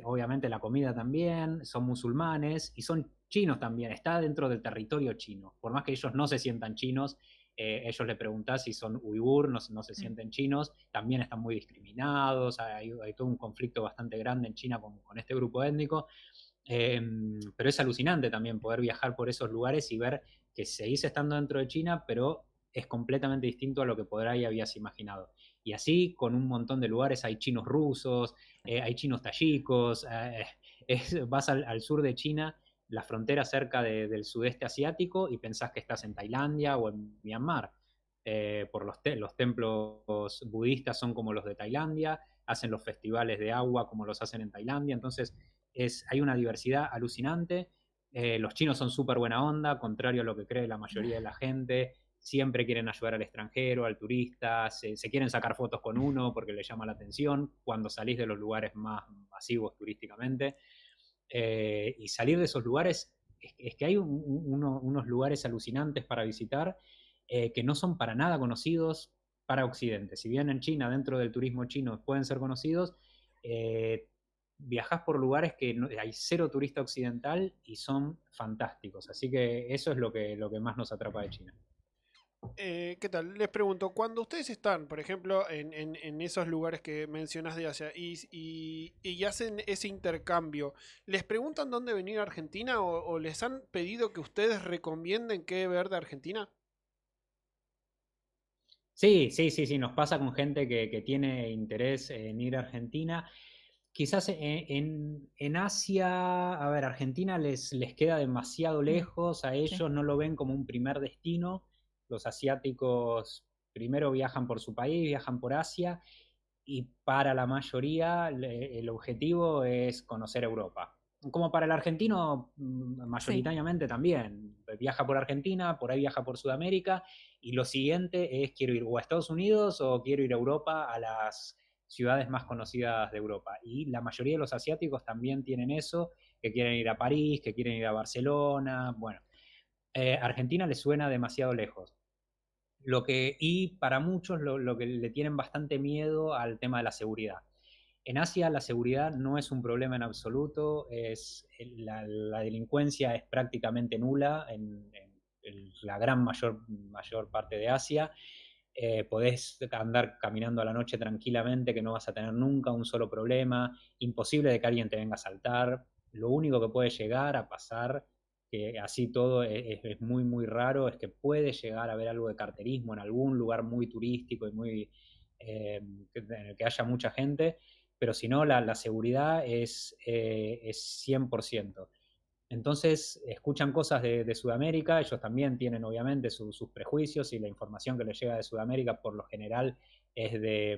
obviamente la comida también, son musulmanes y son chinos también, está dentro del territorio chino. Por más que ellos no se sientan chinos, ellos le preguntás si son uigur, no se sienten chinos, también están muy discriminados, hay todo un conflicto bastante grande en China con este grupo étnico, pero es alucinante también poder viajar por esos lugares y ver que seguís estando dentro de China, pero es completamente distinto a lo que por ahí habías imaginado. Y así con un montón de lugares, hay chinos rusos, hay chinos tayikos, vas al sur de China, la frontera cerca del sudeste asiático, y pensás que estás en Tailandia o en Myanmar. Por los templos budistas son como los de Tailandia, hacen los festivales de agua como los hacen en Tailandia, entonces hay una diversidad alucinante. Los chinos son súper buena onda, contrario a lo que cree la mayoría de la gente. Siempre quieren ayudar al extranjero, al turista, se quieren sacar fotos con uno porque les llama la atención cuando salís de los lugares más masivos turísticamente. Y salir de esos lugares, es que hay unos lugares alucinantes para visitar, que no son para nada conocidos para Occidente. Si bien en China, dentro del turismo chino, pueden ser conocidos, viajás por lugares que hay cero turista occidental y son fantásticos. Así que eso es lo que más nos atrapa de China. ¿Qué tal? Les pregunto, cuando ustedes están, por ejemplo, en esos lugares que mencionas de Asia y hacen ese intercambio, ¿les preguntan dónde venir a Argentina o les han pedido que ustedes recomienden qué ver de Argentina? Sí, nos pasa con gente que tiene interés en ir a Argentina. Quizás en Asia, a ver, Argentina les queda demasiado lejos, a ellos no lo ven como un primer destino. Los asiáticos primero viajan por su país, viajan por Asia, y para la mayoría el objetivo es conocer Europa. Como para el argentino, mayoritariamente también. Viaja por Argentina, por ahí viaja por Sudamérica, y lo siguiente es quiero ir o a Estados Unidos o quiero ir a Europa, a las ciudades más conocidas de Europa. Y la mayoría de los asiáticos también tienen eso, que quieren ir a París, que quieren ir a Barcelona. Bueno, Argentina les suena demasiado lejos. Y para muchos lo que le tienen bastante miedo al tema de la seguridad. En Asia la seguridad no es un problema en absoluto, la delincuencia es prácticamente nula en la gran mayor parte de Asia. Podés andar caminando a la noche tranquilamente, que no vas a tener nunca un solo problema, imposible de que alguien te venga a asaltar. Lo único que puede llegar a pasar, que así todo es muy muy raro, es que puede llegar a haber algo de carterismo en algún lugar muy turístico y en el que haya mucha gente, pero si no, la seguridad es 100%. Entonces escuchan cosas de Sudamérica, ellos también tienen obviamente sus prejuicios, y la información que les llega de Sudamérica por lo general es de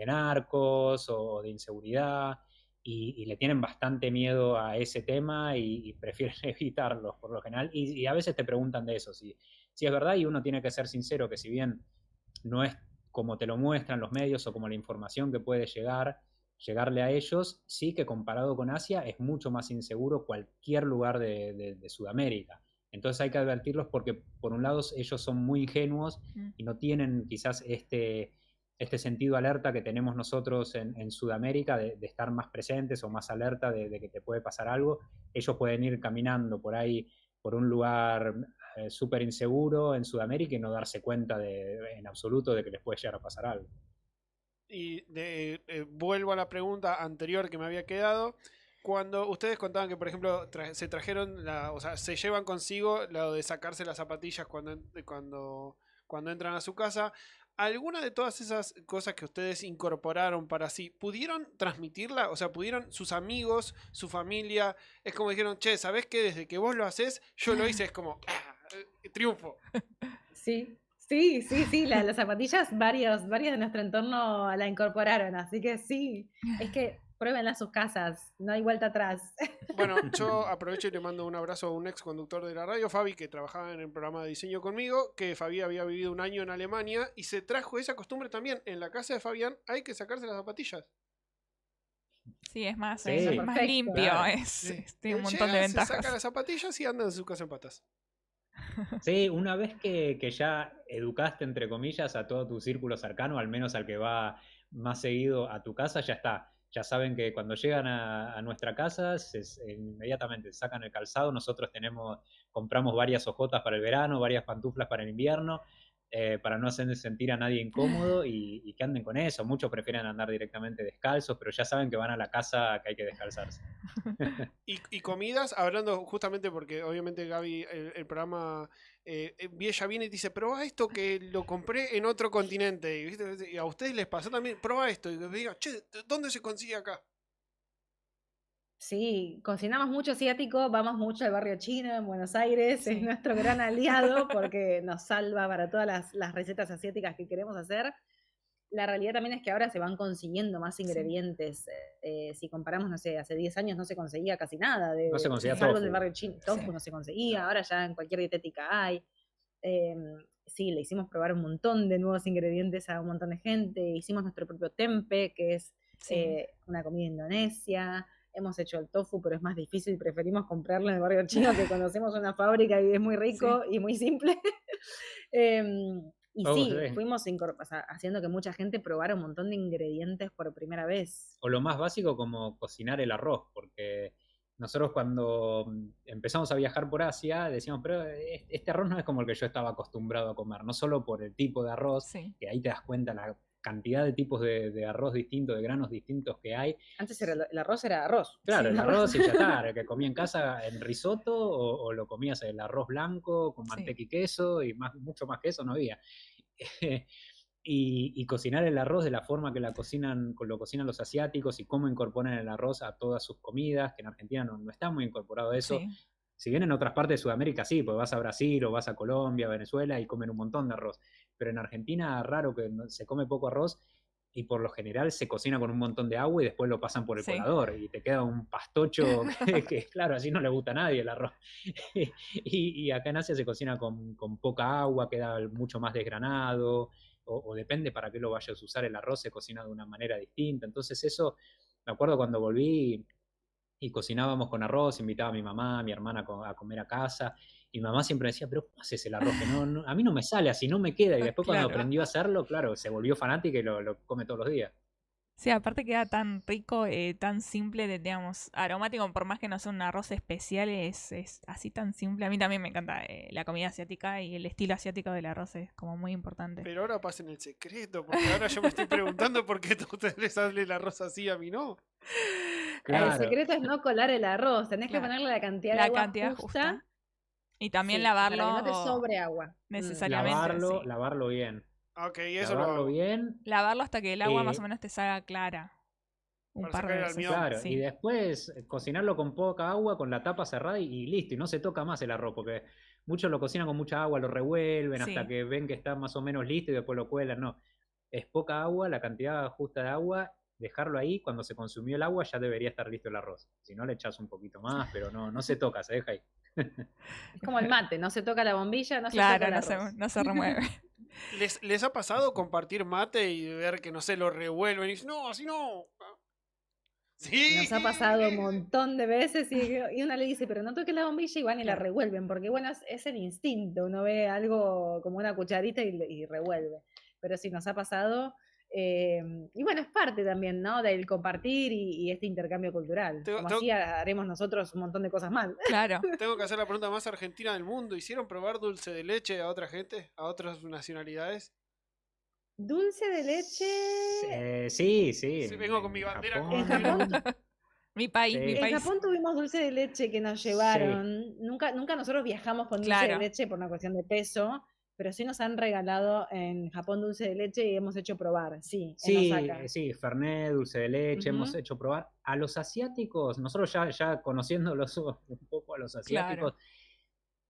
narcos o de inseguridad, y le tienen bastante miedo a ese tema y prefieren evitarlos por lo general, y a veces te preguntan de eso, si es verdad, y uno tiene que ser sincero que si bien no es como te lo muestran los medios o como la información que puede llegarle a ellos, sí que comparado con Asia es mucho más inseguro cualquier lugar de Sudamérica. Entonces hay que advertirlos porque por un lado ellos son muy ingenuos y no tienen quizás este sentido alerta que tenemos nosotros en Sudamérica de estar más presentes o más alerta de que te puede pasar algo. Ellos pueden ir caminando por ahí por un lugar súper inseguro en Sudamérica y no darse cuenta en absoluto de que les puede llegar a pasar algo. vuelvo a la pregunta anterior que me había quedado. Cuando ustedes contaban que, por ejemplo, se trajeron, o sea, se llevan consigo lo de sacarse las zapatillas cuando entran a su casa, ¿alguna de todas esas cosas que ustedes incorporaron para sí, pudieron transmitirla? O sea, ¿pudieron sus amigos, su familia? Es como dijeron, che, ¿sabés qué? Desde que vos lo haces, yo lo hice, es como, triunfo. Sí, las zapatillas, varios de nuestro entorno la incorporaron, así que sí, es que pruébenla en sus casas, no hay vuelta atrás. Bueno, yo aprovecho y le mando un abrazo a un ex conductor de la radio, Fabi, que trabajaba en el programa de diseño conmigo, que Fabi había vivido un año en Alemania y se trajo esa costumbre también. En la casa de Fabián hay que sacarse las zapatillas. Sí, es más, Sí, es más perfecto. limpio, Claro. tiene un Él montón de llega, se ventajas. saca las zapatillas y anda en su casa en patas. Sí, una vez que ya educaste, entre comillas, a todo tu círculo cercano, al menos al que va más seguido a tu casa, ya está. Ya saben que cuando llegan a nuestra casa, inmediatamente sacan el calzado. Nosotros compramos varias ojotas para el verano, varias pantuflas para el invierno, para no hacer sentir a nadie incómodo y que anden con eso. Muchos prefieren andar directamente descalzos, pero ya saben que van a la casa que hay que descalzarse. Y comidas, hablando justamente porque obviamente Gaby, el programa, ella viene y dice, probá esto que lo compré en otro continente. Y, ¿viste? Y a ustedes les pasó también, probá esto. Y me digan, che, ¿dónde se consigue acá? Sí, cocinamos mucho asiático, vamos mucho al barrio chino en Buenos Aires, Sí. es nuestro gran aliado porque nos salva para todas las recetas asiáticas que queremos hacer. La realidad también es que ahora se van consiguiendo más ingredientes. Si comparamos, no sé, hace 10 años no se conseguía casi nada. No se conseguía salvo en tofu. el barrio chino, tofu Sí. no se conseguía, ahora ya en cualquier dietética hay. Sí, le hicimos probar un montón de nuevos ingredientes a un montón de gente. Hicimos nuestro propio tempe, que es Sí. una comida indonesia. Hemos hecho el tofu, pero es más difícil. Preferimos comprarlo en el barrio chino, que conocemos una fábrica y es muy rico y muy simple. Y sí, Sí. fuimos haciendo que mucha gente probara un montón de ingredientes por primera vez. O lo más básico como cocinar el arroz, porque nosotros cuando empezamos a viajar por Asia decíamos, pero este arroz no es como el que yo estaba acostumbrado a comer, no solo por el tipo de arroz, Sí. que ahí te das cuenta la cantidad de tipos de arroz distintos, de granos distintos que hay. Antes el arroz era arroz. Claro, Sí, el arroz y ya está, el que comía en casa en risotto o lo comías el arroz blanco con Sí. manteca y queso y mucho más que eso no había. Y cocinar el arroz de la forma que lo cocinan los asiáticos y cómo incorporan el arroz a todas sus comidas, que en Argentina no está muy incorporado eso. Sí. Si bien en otras partes de Sudamérica sí, pues vas a Brasil o vas a Colombia, Venezuela y comen un montón de arroz. Pero en Argentina raro que se come poco arroz y por lo general se cocina con un montón de agua y después lo pasan por el Sí. colador y te queda un pastocho que claro, así no le gusta a nadie el arroz. Y acá en Asia se cocina con poca agua, queda mucho más desgranado, o depende para qué lo vayas a usar el arroz, se cocina de una manera distinta. Entonces eso, me acuerdo cuando volví y cocinábamos con arroz, invitaba a mi mamá, a mi hermana a comer a casa, y mi mamá siempre decía, pero ¿cómo haces el arroz? Que a mí no me sale, así no me queda. Y después cuando Claro. aprendió a hacerlo, claro, se volvió fanática y lo come todos los días. Sí, aparte queda tan rico, tan simple, digamos, aromático, por más que no sea un arroz especial, es así tan simple. A mí también me encanta la comida asiática y el estilo asiático del arroz es como muy importante. Pero ahora pasen el secreto, porque ahora yo me estoy preguntando por qué a ustedes les sale el arroz así, a mí no. Claro. El secreto es no colar el arroz, tenés Claro. que ponerle la cantidad de La agua cantidad justa. Y también sí, lavarlo para que no te sobre agua. necesariamente. Sí. Lavarlo bien. Ok, eso Lavarlo lo hago. bien. Lavarlo hasta que el agua más o menos te salga clara. Un Para par sacar de el veces. almidón. Claro, Sí. y después cocinarlo con poca agua, con la tapa cerrada y listo, y no se toca más el arroz, porque muchos lo cocinan con mucha agua, lo revuelven Sí. hasta que ven que está más o menos listo y después lo cuelan. No, es poca agua, la cantidad justa de agua, dejarlo ahí, cuando se consumió el agua ya debería estar listo el arroz. Si no le echas un poquito más, pero no se toca, se deja ahí. Es como el mate, no se toca la bombilla, no Claro, se toca el arroz. no se remueve. ¿Les ha pasado compartir mate y ver que, no sé, lo revuelven y dicen, no, así no? Sí. Nos ha pasado un montón de veces y uno le dice, pero no toques la bombilla y van y la Claro. revuelven, porque bueno, es el instinto, uno ve algo como una cucharita y revuelve. Pero sí, nos ha pasado, y bueno, es parte también, ¿no? Del compartir y este intercambio cultural. Como así haremos nosotros un montón de cosas mal. Claro. Tengo que hacer la pregunta más argentina del mundo. ¿Hicieron probar dulce de leche a otra gente, a otras nacionalidades? Dulce de leche. Sí, Sí, vengo con mi bandera En Japón, Mi país, Sí. mi en país. Japón tuvimos dulce de leche que nos llevaron. Nunca nosotros viajamos con dulce de Claro. leche por una cuestión de peso, pero sí nos han regalado en Japón dulce de leche y hemos hecho probar, sí, en Osaka. Sí, Fernet, dulce de leche, hemos Ujú. hecho probar. A los asiáticos, nosotros ya conociéndolos un poco a los asiáticos, Claro.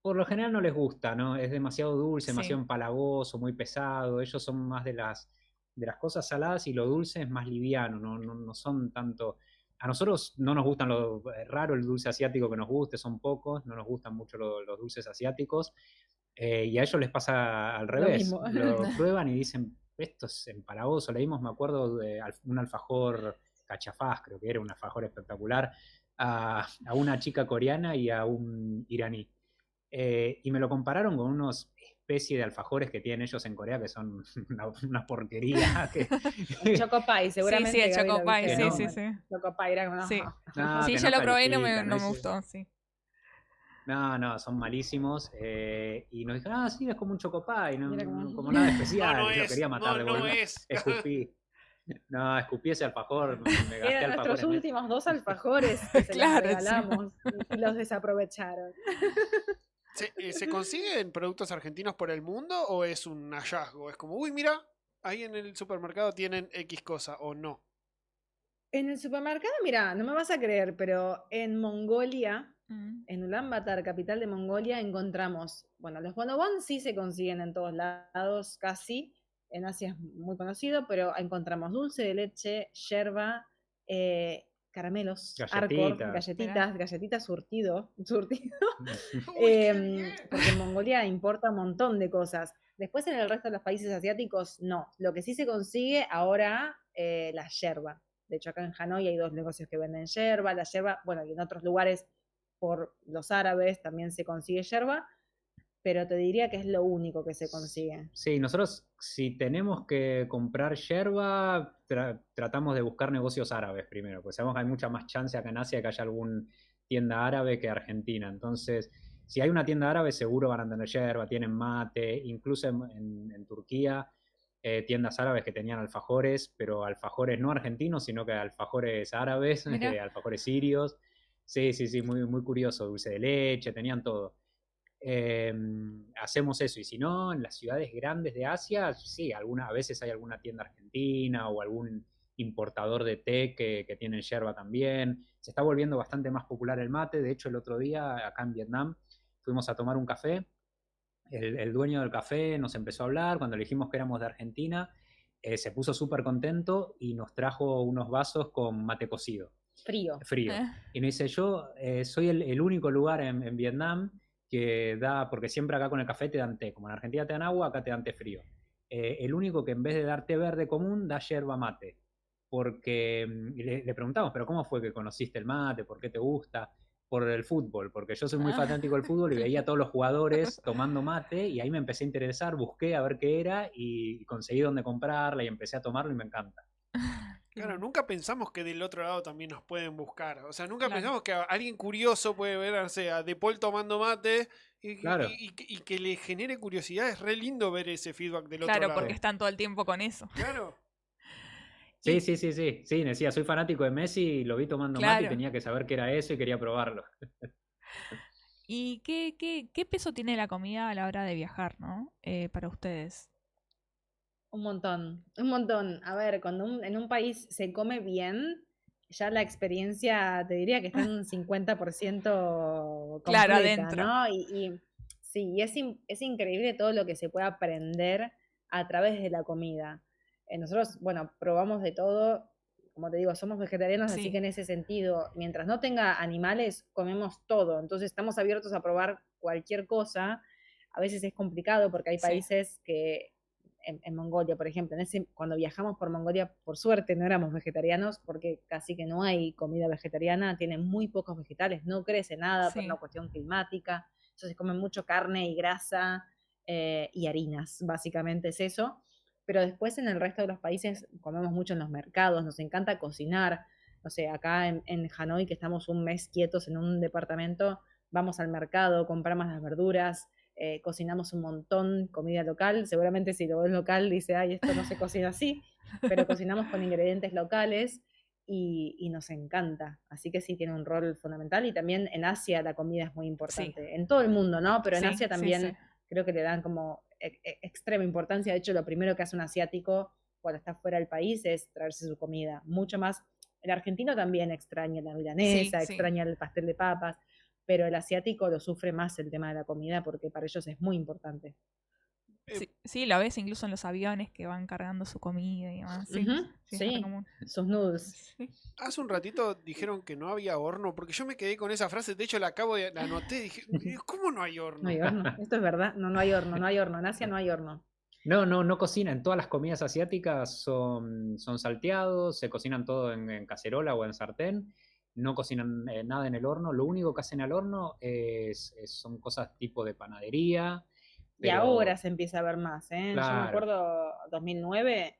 por lo general no les gusta, ¿no? Es demasiado dulce, Sí. demasiado empalagoso, muy pesado. Ellos son más de las cosas saladas y lo dulce es más liviano, no son tanto. A nosotros no nos gustan es raro el dulce asiático que nos guste, son pocos, no nos gustan mucho los dulces asiáticos. Y a ellos les pasa al Lo revés. mismo. Lo prueban y dicen, esto es empalagoso. Leímos, me acuerdo, de un alfajor cachafaz, creo que era un alfajor espectacular, a una chica coreana y a un iraní. Y me lo compararon con unos especie de alfajores que tienen ellos en Corea que son una porquería. El Choco Pie, seguramente. Sí, el Gaby lo Choco Pie, viste, sí, ¿no? sí, sí. Choco Pie era como, Sí. No, Sí, que yo no lo probé y no califican, me ¿no? gustó, sí. No, son malísimos. Y nos dijeron, sí, es como un chocopay, Y era como- como nada especial. No Yo es, quería matar de no vuelta. es. Escupí. No, escupí ese alfajor, me gasté Eran alfajores. nuestros últimos 2 alfajores que se Claro, los sí. regalamos y los desaprovecharon. ¿Se consiguen productos argentinos por el mundo o es un hallazgo? Es como, uy, mira, ahí en el supermercado tienen X cosa o no. En el supermercado, mira, no me vas a creer, pero en Mongolia, Mm. en Ulaanbaatar, capital de Mongolia, encontramos, bueno, los bonobón sí se consiguen en todos lados, casi. En Asia es muy conocido, pero encontramos dulce de leche, yerba, caramelos, Arcor, Galletitas. galletitas surtido, Uy, qué bien. porque Mongolia importa un montón de cosas. Después en el resto de los países asiáticos, no. Lo que sí se consigue ahora, la yerba. De hecho, acá en Hanoi hay 2 negocios que venden yerba. La yerba, bueno, y en otros lugares por los árabes también se consigue yerba, pero te diría que es lo único que se consigue. Sí, nosotros si tenemos que comprar yerba, tratamos de buscar negocios árabes primero, porque sabemos que hay mucha más chance acá en Asia que haya alguna tienda árabe que Argentina. Entonces, si hay una tienda árabe, seguro van a tener yerba, tienen mate, incluso en Turquía, tiendas árabes que tenían alfajores, pero alfajores no argentinos, sino que alfajores árabes, Mirá. alfajores sirios. Sí, muy curioso, dulce de leche, tenían todo. Hacemos eso, y si no, en las ciudades grandes de Asia, sí, a veces hay alguna tienda argentina o algún importador de té que tienen yerba también. Se está volviendo bastante más popular el mate. De hecho, el otro día acá en Vietnam fuimos a tomar un café. El dueño del café nos empezó a hablar cuando le dijimos que éramos de Argentina. Se puso súper contento y nos trajo unos vasos con mate cocido. Frío. Y nos dice, yo soy el único lugar en Vietnam que da, porque siempre acá con el café te dan té, como en Argentina te dan agua, acá te dan té frío. El único que en vez de dar té verde común, da yerba mate. Porque le preguntamos, pero ¿cómo fue que conociste el mate? ¿Por qué te gusta? Por el fútbol, porque yo soy muy fanático del fútbol y veía a todos los jugadores tomando mate y ahí me empecé a interesar, busqué a ver qué era y conseguí dónde comprarla y empecé a tomarlo y me encanta. Claro, nunca pensamos que del otro lado también nos pueden buscar. O sea, nunca Claro. pensamos que alguien curioso puede ver, o sea, De Paul tomando mate y, Claro. y que le genere curiosidad. Es re lindo ver ese feedback del otro Claro, lado. porque están todo el tiempo con eso. Claro. Sí, decía, soy fanático de Messi y lo vi tomando mate y Claro. tenía que saber qué era eso y quería probarlo. ¿Y qué peso tiene la comida a la hora de viajar, no? Para ustedes. Un montón, un montón. A ver, cuando en un país se come bien, ya la experiencia te diría que está en un 50% completa, Claro, adentro. ¿no? Sí, es increíble todo lo que se puede aprender a través de la comida. Nosotros, bueno, probamos de todo. Como te digo, somos vegetarianos, Sí. así que en ese sentido, mientras no tenga animales, comemos todo. Entonces estamos abiertos a probar cualquier cosa. A veces es complicado porque hay Sí. países que en Mongolia, por ejemplo, cuando viajamos por Mongolia, por suerte no éramos vegetarianos porque casi que no hay comida vegetariana, tienen muy pocos vegetales, no crece nada por Sí. una cuestión climática, entonces se comen mucho carne y grasa y harinas, básicamente es eso. Pero después en el resto de los países comemos mucho en los mercados, nos encanta cocinar. No sé, acá en Hanoi, que estamos un mes quietos en un departamento, vamos al mercado, compramos las verduras, cocinamos un montón comida local. Seguramente si lo ves local dice, ay, esto no se cocina así, pero cocinamos con ingredientes locales y nos encanta. Así que sí, tiene un rol fundamental. Y también en Asia la comida es muy importante. En todo el mundo, ¿no? Pero en Asia también creo que le dan como extrema importancia. De hecho, lo primero que hace un asiático cuando está fuera del país es traerse su comida. Mucho más. El argentino también extraña la milanesa, extraña el pastel de papas, pero el asiático lo sufre más el tema de la comida porque para ellos es muy importante. Sí, lo ves incluso en los aviones que van cargando su comida y demás. Sí, sus noodles. Sí. Hace un ratito dijeron que no había horno, porque yo me quedé con esa frase, de hecho la anoté, dije, ¿cómo no hay horno? No hay horno, esto es verdad, no hay horno, en Asia no hay horno. No cocinan. Todas las comidas asiáticas son salteados, se cocinan todo en cacerola o en sartén. No cocinan nada en el horno. Lo único que hacen al horno son cosas tipo de panadería. Y ahora se empieza a ver más, ¿eh? Claro. Yo me acuerdo, 2009,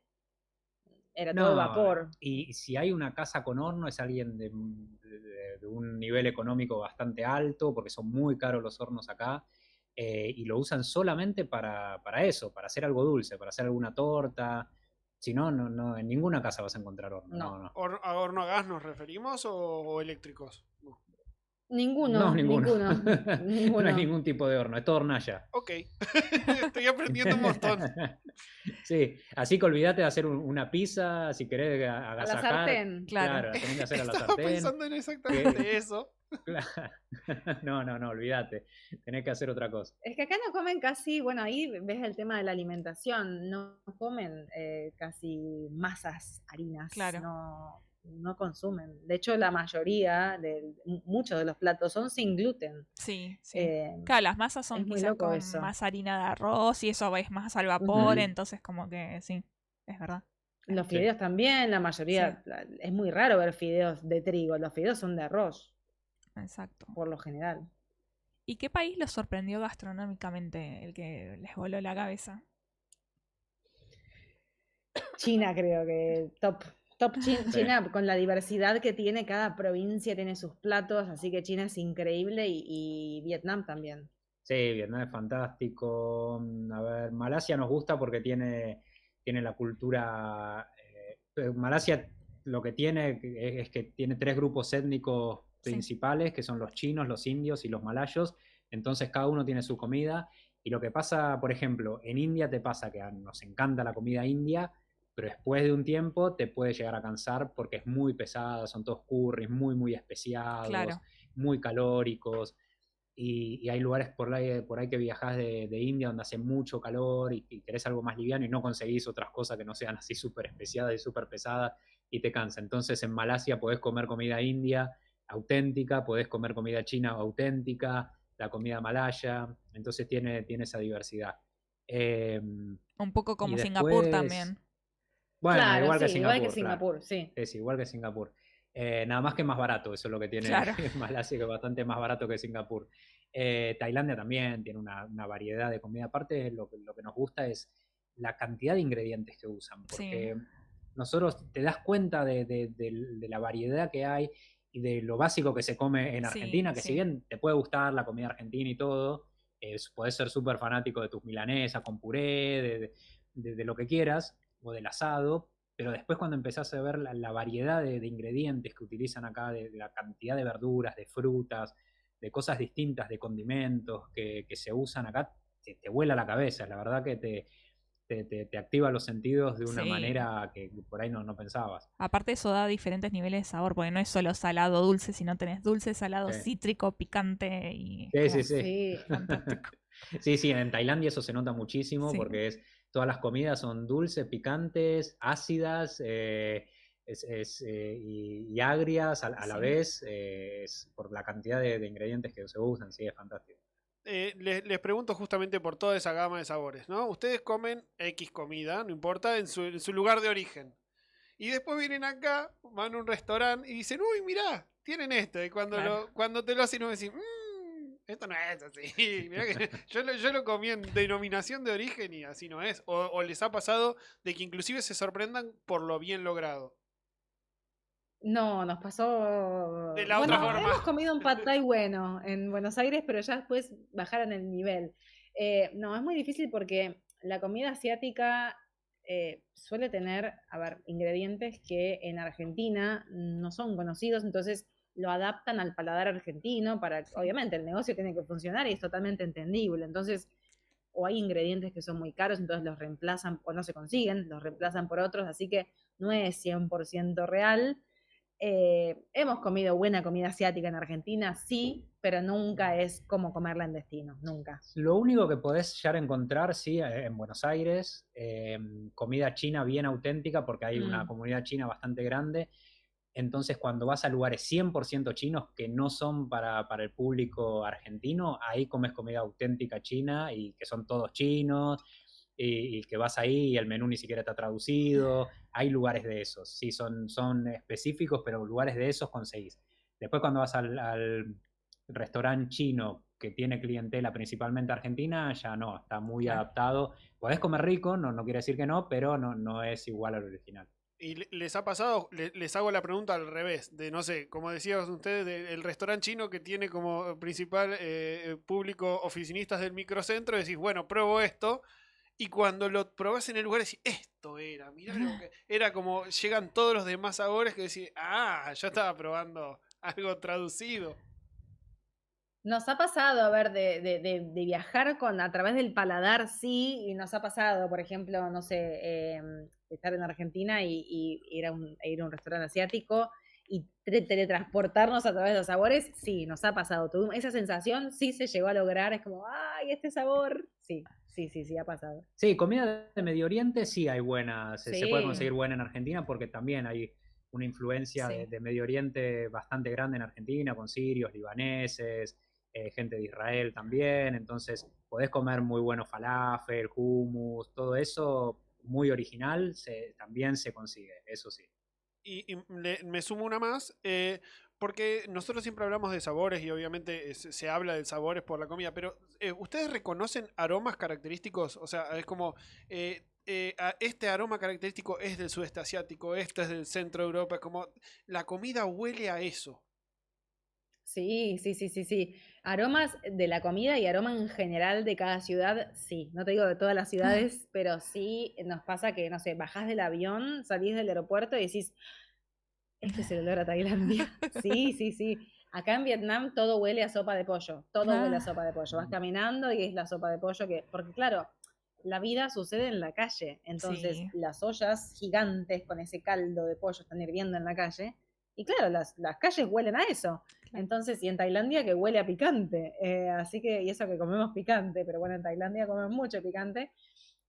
era todo vapor. Y si hay una casa con horno, es alguien de un nivel económico bastante alto, porque son muy caros los hornos acá. Y lo usan solamente para eso, para hacer algo dulce, para hacer alguna torta. Si no, en ninguna casa vas a encontrar horno. No. ¿A horno a gas nos referimos o eléctricos? No. Ninguno. No hay ningún tipo de horno, es todo hornalla. Ok, estoy aprendiendo un montón. Sí, así que olvídate de hacer una pizza, si querés agasajar. A la sartén, claro. Tenés que hacer a la Estaba sartén. pensando en exactamente eso. No, olvídate, tenés que hacer otra cosa. Es que acá no comen casi, bueno, ahí ves el tema de la alimentación, no comen casi masas, harinas, no consumen. De hecho, la mayoría, muchos de los platos son sin gluten. Sí. Claro, las masas son quizás con más harina de arroz y eso es más al vapor, entonces como que sí, es verdad. Los fideos también, la mayoría, es muy raro ver fideos de trigo, los fideos son de arroz. Exacto. Por lo general. ¿Y qué país los sorprendió gastronómicamente, el que les voló la cabeza? China, creo que top China, con la diversidad que tiene, cada provincia tiene sus platos, así que China es increíble y Vietnam también. Sí, Vietnam es fantástico. A ver, Malasia nos gusta porque tiene la cultura. Malasia lo que tiene es que tiene 3 grupos étnicos principales, que son los chinos, los indios y los malayos. Entonces cada uno tiene su comida. Y lo que pasa, por ejemplo, en India te pasa que nos encanta la comida india, pero después de un tiempo te puede llegar a cansar porque es muy pesada, son todos curries muy, muy especiados, muy calóricos. Y hay lugares por ahí que viajás de India donde hace mucho calor y querés algo más liviano y no conseguís otras cosas que no sean así súper especiadas y súper pesadas y te cansa. Entonces en Malasia podés comer comida india auténtica, podés comer comida china auténtica, la comida malaya, entonces tiene esa diversidad. Un poco como después, Singapur también. Bueno, claro, igual que Singapur. Igual que Singapur, sí. Es igual que Singapur. Nada más que más barato, eso es lo que tiene Malasia, que es bastante más barato que Singapur. Tailandia también tiene una variedad de comida. Aparte, lo que nos gusta es la cantidad de ingredientes que usan, porque nosotros te das cuenta de la variedad que hay y de lo básico que se come en Argentina, que si bien te puede gustar la comida argentina y todo, podés ser súper fanático de tus milanesas con puré, de lo que quieras, o del asado, pero después cuando empezás a ver la variedad de ingredientes que utilizan acá, de la cantidad de verduras, de frutas, de cosas distintas, de condimentos que se usan acá, te vuela la cabeza. La verdad que te activa los sentidos de una manera que por ahí no pensabas. Aparte eso da diferentes niveles de sabor, porque no es solo salado dulce, sino tenés dulce, salado, cítrico, picante y... Sí, fantástico. Sí, en Tailandia eso se nota muchísimo porque todas las comidas son dulces, picantes, ácidas y agrias a la vez, por la cantidad de ingredientes que se usan, sí, es fantástico. Les pregunto justamente por toda esa gama de sabores, ¿no? Ustedes comen X comida, no importa, en su lugar de origen. Y después vienen acá, van a un restaurante y dicen, uy, mirá, tienen esto. Y cuando te lo hacen, uno decís, esto no es así. Mirá que yo lo comí en denominación de origen y así no es. O les ha pasado de que inclusive se sorprendan por lo bien logrado. No, nos pasó... De la otra forma. Hemos comido un pad thai bueno en Buenos Aires, pero ya después bajaron el nivel. No, es muy difícil porque la comida asiática suele tener, a ver, ingredientes que en Argentina no son conocidos, entonces lo adaptan al paladar argentino para, obviamente, el negocio tiene que funcionar y es totalmente entendible. Entonces, o hay ingredientes que son muy caros, entonces los reemplazan o no se consiguen, los reemplazan por otros, así que no es 100% real. Hemos comido buena comida asiática en Argentina, sí, pero nunca es como comerla en destino, nunca. Lo único que podés llegar a encontrar, sí, en Buenos Aires, comida china bien auténtica, porque hay una comunidad china bastante grande. Entonces, cuando vas a lugares 100% chinos que no son para el público argentino, ahí comes comida auténtica china y que son todos chinos y que vas ahí y el menú ni siquiera está traducido. Hay lugares de esos, sí, son específicos, pero lugares de esos conseguís. Después, cuando vas al restaurante chino que tiene clientela principalmente argentina, ya no, está muy adaptado. Podés comer rico, no quiere decir que no, pero no es igual al original. ¿Y les ha pasado? Les hago la pregunta al revés, de no sé, como decían ustedes, del restaurante chino que tiene como principal público oficinistas del microcentro, decís, bueno, pruebo esto, y cuando lo probás en el lugar decís, esto era, mirá lo que... Era como, llegan todos los demás sabores que decís, yo estaba probando algo traducido. Nos ha pasado, a ver, de viajar a través del paladar, sí, y nos ha pasado, por ejemplo, no sé, estar en Argentina y ir a un restaurante asiático y teletransportarnos a través de los sabores, sí, nos ha pasado. Esa sensación sí se llegó a lograr, es como, ¡ay, este sabor! Sí, ha pasado. Sí, comida de Medio Oriente sí hay buena, se Sí. puede conseguir buena en Argentina porque también hay una influencia Sí. de Medio Oriente bastante grande en Argentina, con sirios, libaneses, gente de Israel también, entonces podés comer muy buenos falafel, hummus, todo eso muy original, también se consigue, eso sí. Y me sumo una más, porque nosotros siempre hablamos de sabores y obviamente se habla de sabores por la comida, pero ¿ustedes reconocen aromas característicos? O sea, es como, este aroma característico es del sudeste asiático, este es del centro de Europa, es como, la comida huele a eso. Sí. Aromas de la comida y aroma en general de cada ciudad, sí. No te digo de todas las ciudades, pero sí nos pasa que, no sé, bajás del avión, salís del aeropuerto y decís, este es el olor a Tailandia. Sí. Acá en Vietnam todo huele a sopa de pollo, todo huele a sopa de pollo. Vas caminando y es la sopa de pollo porque claro, la vida sucede en la calle, entonces las ollas gigantes con ese caldo de pollo están hirviendo en la calle y claro, las calles huelen a eso. Entonces, y en Tailandia que huele a picante, así que, y eso que comemos picante, pero bueno, en Tailandia comemos mucho picante,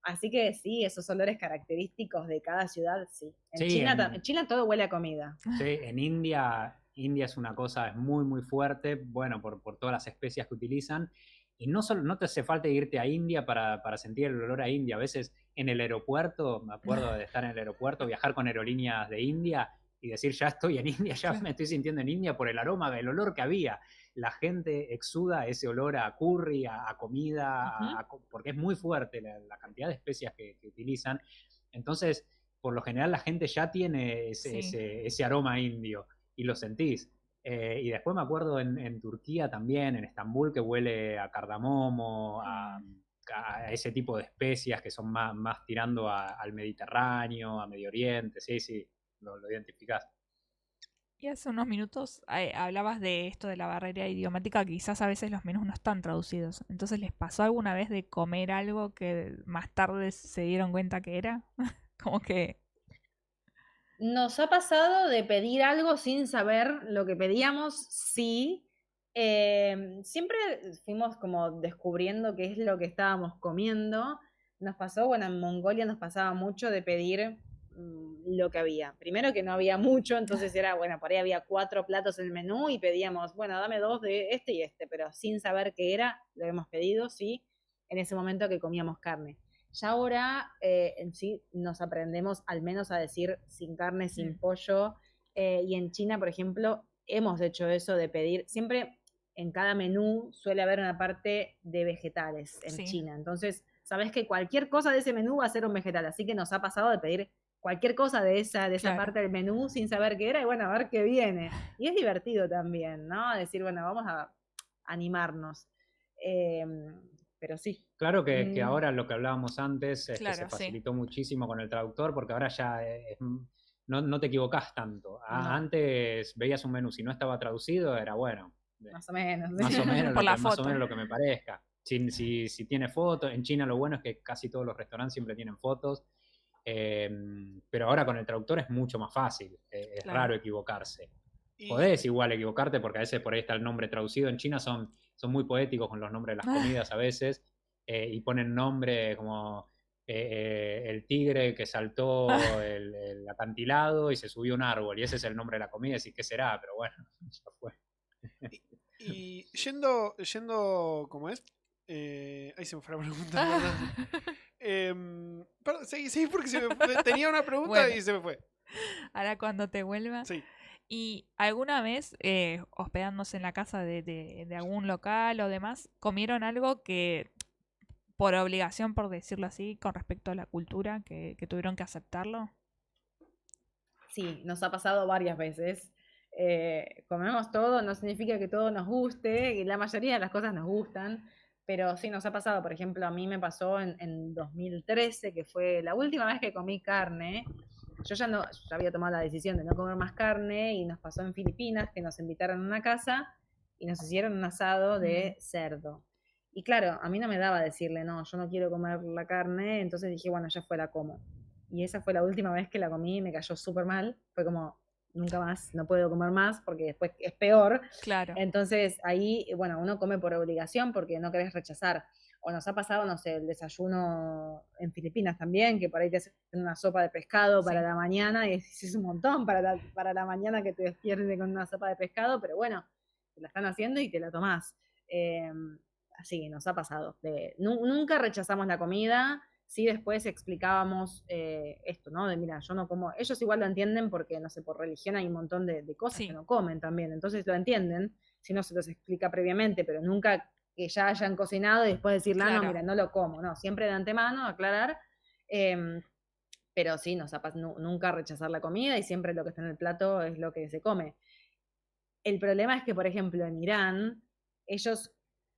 así que sí, esos olores característicos de cada ciudad, sí. En China todo huele a comida. Sí, en India es una cosa, es muy, muy fuerte, bueno, por todas las especias que utilizan, y no te hace falta irte a India para sentir el olor a India. A veces en el aeropuerto, me acuerdo de estar en el aeropuerto, viajar con aerolíneas de India y decir, ya estoy en India, ya me estoy sintiendo en India por el aroma, el olor que había. La gente exuda ese olor a curry, a comida, porque es muy fuerte la cantidad de especias que utilizan. Entonces, por lo general la gente ya tiene ese aroma indio y lo sentís. Y después me acuerdo en Turquía también, en Estambul, que huele a cardamomo, a ese tipo de especias que son más tirando al Mediterráneo, a Medio Oriente, sí, lo identificás. Y hace unos minutos hablabas de esto de la barrera idiomática, que quizás a veces los menús no están traducidos. Entonces, ¿les pasó alguna vez de comer algo que más tarde se dieron cuenta que era? Como que... Nos ha pasado de pedir algo sin saber lo que pedíamos, sí. Siempre fuimos como descubriendo qué es lo que estábamos comiendo. Nos pasó, bueno, en Mongolia nos pasaba mucho de pedir lo que había. Primero que no había mucho, entonces era, bueno, por ahí había 4 platos en el menú y pedíamos, bueno, dame 2 de este y este, pero sin saber qué era, lo hemos pedido, sí, en ese momento que comíamos carne. Ya ahora en sí nos aprendemos al menos a decir sin carne, sin pollo, y en China, por ejemplo, hemos hecho eso de pedir, siempre en cada menú suele haber una parte de vegetales en China, entonces sabes que cualquier cosa de ese menú va a ser un vegetal, así que nos ha pasado de pedir cualquier cosa de esa parte del menú sin saber qué era y bueno, a ver qué viene. Y es divertido también, ¿no? Decir, bueno, vamos a animarnos. pero sí. Claro que ahora lo que hablábamos antes Claro, se sí. facilitó muchísimo con el traductor, porque ahora ya no te equivocás tanto. No. Antes veías un menú, si no estaba traducido, era bueno. Más o menos. Más o menos, Por la más o foto. menos lo que me parezca. Si tiene fotos, en China lo bueno es que casi todos los restaurantes siempre tienen fotos, pero ahora con el traductor es mucho más fácil, es Claro. raro equivocarse. Y- Podés igual equivocarte porque a veces por ahí está el nombre traducido. En China son muy poéticos con los nombres de las comidas a veces, y ponen nombre como el tigre que saltó el acantilado y se subió a un árbol, y ese es el nombre de la comida, y decís, ¿qué será? Pero bueno, ya fue. Y yendo, ¿cómo es? Ahí se me fue la pregunta. Perdón, seguí porque tenía una pregunta Bueno. y se me fue. Ahora cuando te vuelva. Sí. ¿Y alguna vez, hospedándose en la casa de algún local o demás, comieron algo que, por obligación, por decirlo así, con respecto a la cultura, que tuvieron que aceptarlo? Sí, nos ha pasado varias veces. Comemos todo, no significa que todo nos guste, y la mayoría de las cosas nos gustan, pero sí nos ha pasado. Por ejemplo, a mí me pasó en 2013, que fue la última vez que comí carne. Yo ya había tomado la decisión de no comer más carne, y nos pasó en Filipinas, que nos invitaron a una casa y nos hicieron un asado de cerdo. Y claro, a mí no me daba decirle, no, yo no quiero comer la carne, entonces dije, bueno, ya fue, la como. Y esa fue la última vez que la comí y me cayó súper mal. Fue como, nunca más, no puedo comer más porque después es peor. Claro. Entonces ahí, bueno, uno come por obligación porque no querés rechazar. O nos ha pasado, no sé, el desayuno en Filipinas también, que por ahí te hacen una sopa de pescado para la mañana, y es un montón para la mañana que te despiertes con una sopa de pescado, pero bueno, te la están haciendo y te la tomás. Así nos ha pasado. Nunca rechazamos la comida. Sí, después explicábamos esto, ¿no? De mira, yo no como. Ellos igual lo entienden porque, no sé, por religión hay un montón de cosas que no comen también. Entonces lo entienden, si no se los explica previamente, pero nunca que ya hayan cocinado y después decirle, no, mira, no lo como. No, siempre de antemano, aclarar. Pero sí, nunca rechazar la comida, y siempre lo que está en el plato es lo que se come. El problema es que, por ejemplo, en Irán,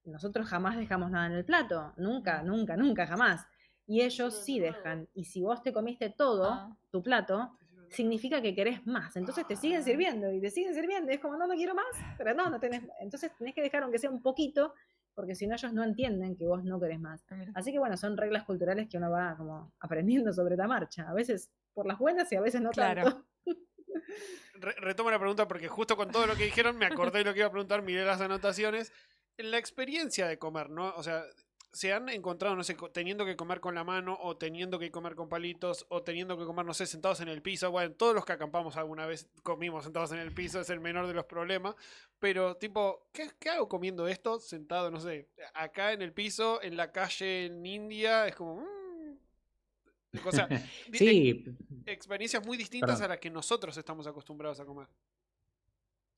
nosotros jamás dejamos nada en el plato. Nunca, nunca, nunca, jamás. Y ellos sí dejan. Y si vos te comiste todo tu plato, significa que querés más. Entonces te siguen sirviendo y te siguen sirviendo. Y es como, no quiero más, pero no tenés. Entonces tenés que dejar aunque sea un poquito, porque si no ellos no entienden que vos no querés más. Así que bueno, son reglas culturales que uno va como aprendiendo sobre la marcha. A veces por las buenas y a veces no tanto. Retomo la pregunta porque justo con todo lo que dijeron me acordé de lo que iba a preguntar, miré las anotaciones. En la experiencia de comer, ¿no? O sea, se han encontrado, no sé, teniendo que comer con la mano, o teniendo que comer con palitos, o teniendo que comer, no sé, sentados en el piso. Bueno, todos los que acampamos alguna vez comimos sentados en el piso, es el menor de los problemas. Pero, tipo, ¿qué hago comiendo esto sentado, no sé, acá en el piso, en la calle, en India? Es como... O sea, sí, experiencias muy distintas a las que nosotros estamos acostumbrados a comer.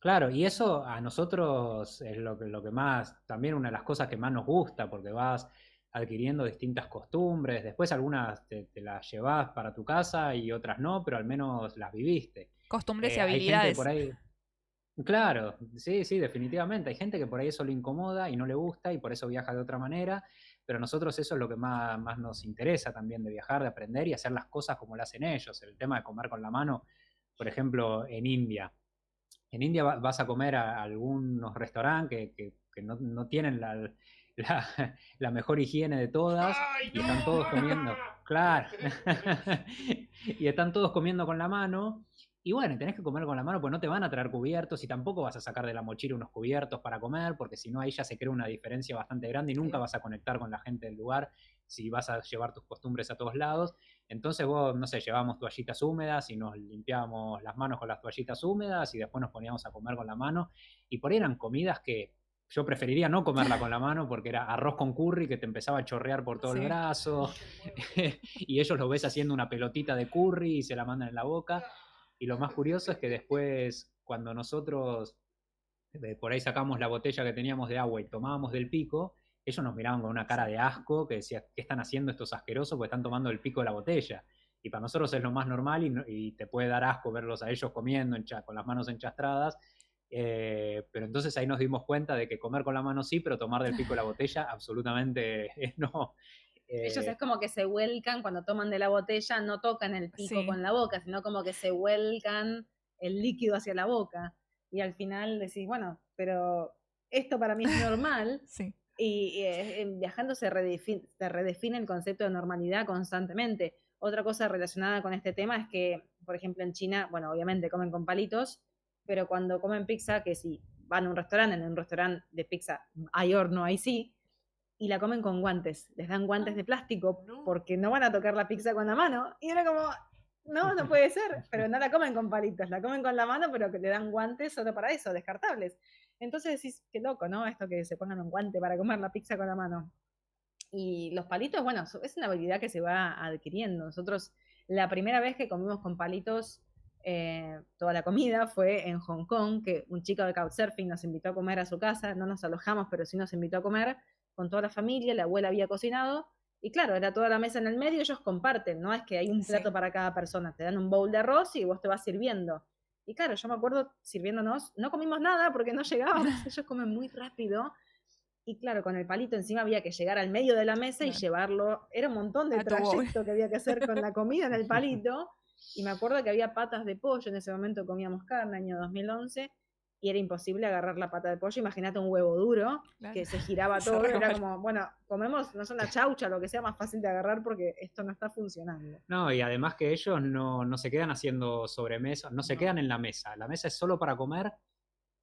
Claro, y eso a nosotros es lo que más, también una de las cosas que más nos gusta, porque vas adquiriendo distintas costumbres, después algunas te las llevas para tu casa y otras no, pero al menos las viviste. Costumbres y Hay gente habilidades. por ahí, claro, sí, definitivamente, hay gente que por ahí eso le incomoda y no le gusta y por eso viaja de otra manera, pero a nosotros eso es lo que más nos interesa también de viajar, de aprender y hacer las cosas como lo hacen ellos. El tema de comer con la mano, por ejemplo, en India. En India vas a comer a algunos restaurantes que no tienen la mejor higiene de todas. ¡Ay, Y no! están todos comiendo, claro, y están todos comiendo con la mano. Y bueno, tenés que comer con la mano, pues no te van a traer cubiertos, y tampoco vas a sacar de la mochila unos cubiertos para comer, porque si no ahí ya se crea una diferencia bastante grande y nunca vas a conectar con la gente del lugar si vas a llevar tus costumbres a todos lados. Entonces vos, no sé, llevábamos toallitas húmedas y nos limpiábamos las manos con las toallitas húmedas y después nos poníamos a comer con la mano. Y por ahí eran comidas que yo preferiría no comerla con la mano, porque era arroz con curry que te empezaba a chorrear por todo el brazo y ellos lo ves haciendo una pelotita de curry y se la mandan en la boca. Y lo más curioso es que después, cuando nosotros por ahí sacamos la botella que teníamos de agua y tomábamos del pico, ellos nos miraban con una cara de asco, que decía, ¿qué están haciendo estos asquerosos? Porque están tomando el pico de la botella. Y para nosotros es lo más normal, y te puede dar asco verlos a ellos comiendo con las manos enchastradas, Pero entonces ahí nos dimos cuenta de que comer con la mano sí, pero tomar del pico de la botella absolutamente no. Ellos es como que se vuelcan cuando toman de la botella, no tocan el pico Sí. con la boca, sino como que se vuelcan el líquido hacia la boca. Y al final decís, bueno, pero esto para mí es normal. Sí. Y viajando se redefine el concepto de normalidad constantemente. Otra cosa relacionada con este tema es que, por ejemplo, en China, bueno, obviamente comen con palitos, pero cuando comen pizza, que si van a un restaurante, en un restaurante de pizza hay horno, ahí sí, y la comen con guantes. Les dan guantes de plástico No. porque no van a tocar la pizza con la mano. Y era como, no puede ser. Pero no la comen con palitos, la comen con la mano, pero que le dan guantes solo para eso, descartables. Entonces decís, qué loco, ¿no? Esto que se pongan un guante para comer la pizza con la mano. Y los palitos, bueno, es una habilidad que se va adquiriendo. Nosotros, la primera vez que comimos con palitos toda la comida fue en Hong Kong, que un chico de Couchsurfing nos invitó a comer a su casa, no nos alojamos, pero sí nos invitó a comer con toda la familia, la abuela había cocinado, y claro, era toda la mesa en el medio, ellos comparten, no es que hay un plato para cada persona, te dan un bowl de arroz y vos te vas sirviendo. Y claro, yo me acuerdo sirviéndonos, no comimos nada porque no llegábamos, ellos comen muy rápido, y claro, con el palito encima había que llegar al medio de la mesa y llevarlo, era un montón de trayecto que había que hacer con la comida en el palito, y me acuerdo que había patas de pollo, en ese momento comíamos carne, año 2011, y era imposible agarrar la pata de pollo. Imagínate un huevo duro que se giraba todo. Era como, bueno, comemos, no sé, una chaucha, lo que sea más fácil de agarrar porque esto no está funcionando. No, y además que ellos no se quedan haciendo sobremesa, no se quedan en la mesa. La mesa es solo para comer.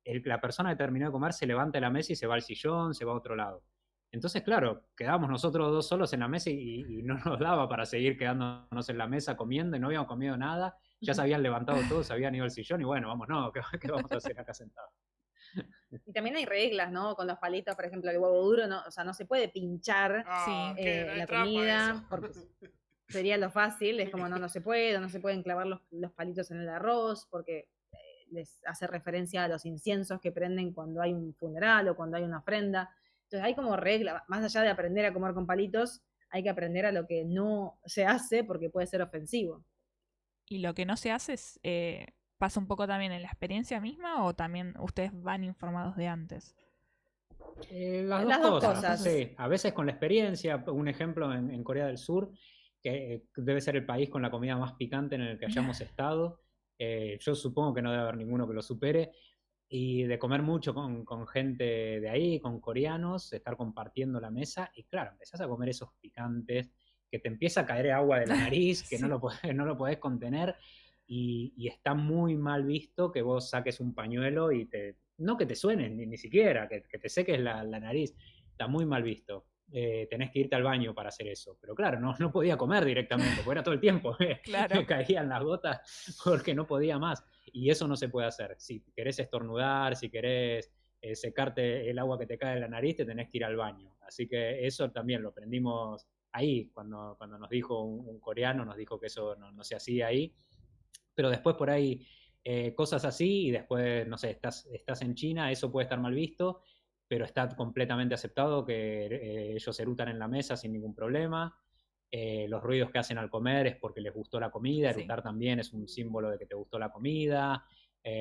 La persona que terminó de comer se levanta de la mesa y se va al sillón, se va a otro lado. Entonces, claro, quedábamos nosotros dos solos en la mesa y no nos daba para seguir quedándonos en la mesa comiendo y no habíamos comido nada. Ya se habían levantado todos, se habían ido al sillón y bueno, vamos, no, ¿qué vamos a hacer acá sentados? Y también hay reglas, ¿no? Con los palitos, por ejemplo, el huevo duro, no, o sea, no se puede pinchar la comida, porque sería lo fácil, es como no se pueden clavar los palitos en el arroz, porque les hace referencia a los inciensos que prenden cuando hay un funeral o cuando hay una ofrenda. Entonces hay como regla, más allá de aprender a comer con palitos, hay que aprender a lo que no se hace porque puede ser ofensivo. ¿Y lo que no se hace es, pasa un poco también en la experiencia misma o también ustedes van informados de antes? Las dos cosas. Sí, a veces con la experiencia, un ejemplo en Corea del Sur, que debe ser el país con la comida más picante en el que hayamos estado. Yo supongo que no debe haber ninguno que lo supere. Y de comer mucho con gente de ahí, con coreanos, estar compartiendo la mesa. Y claro, empezás a comer esos picantes, que te empieza a caer agua de la nariz, que no lo podés contener. Y está muy mal visto que vos saques un pañuelo y no que te suene, ni siquiera, que te seques la nariz. Está muy mal visto. Tenés que irte al baño para hacer eso. Pero claro, no podía comer directamente, porque era todo el tiempo. Me caían las gotas porque no podía más. Y eso no se puede hacer. Si querés estornudar, si querés secarte el agua que te cae de la nariz, te tenés que ir al baño. Así que eso también lo aprendimos ahí, cuando nos dijo un coreano, nos dijo que eso no se hacía ahí. Pero después por ahí cosas así y después, no sé, estás en China, eso puede estar mal visto, pero está completamente aceptado que ellos erutan en la mesa sin ningún problema. Los ruidos que hacen al comer es porque les gustó la comida, erutar también es un símbolo de que te gustó la comida.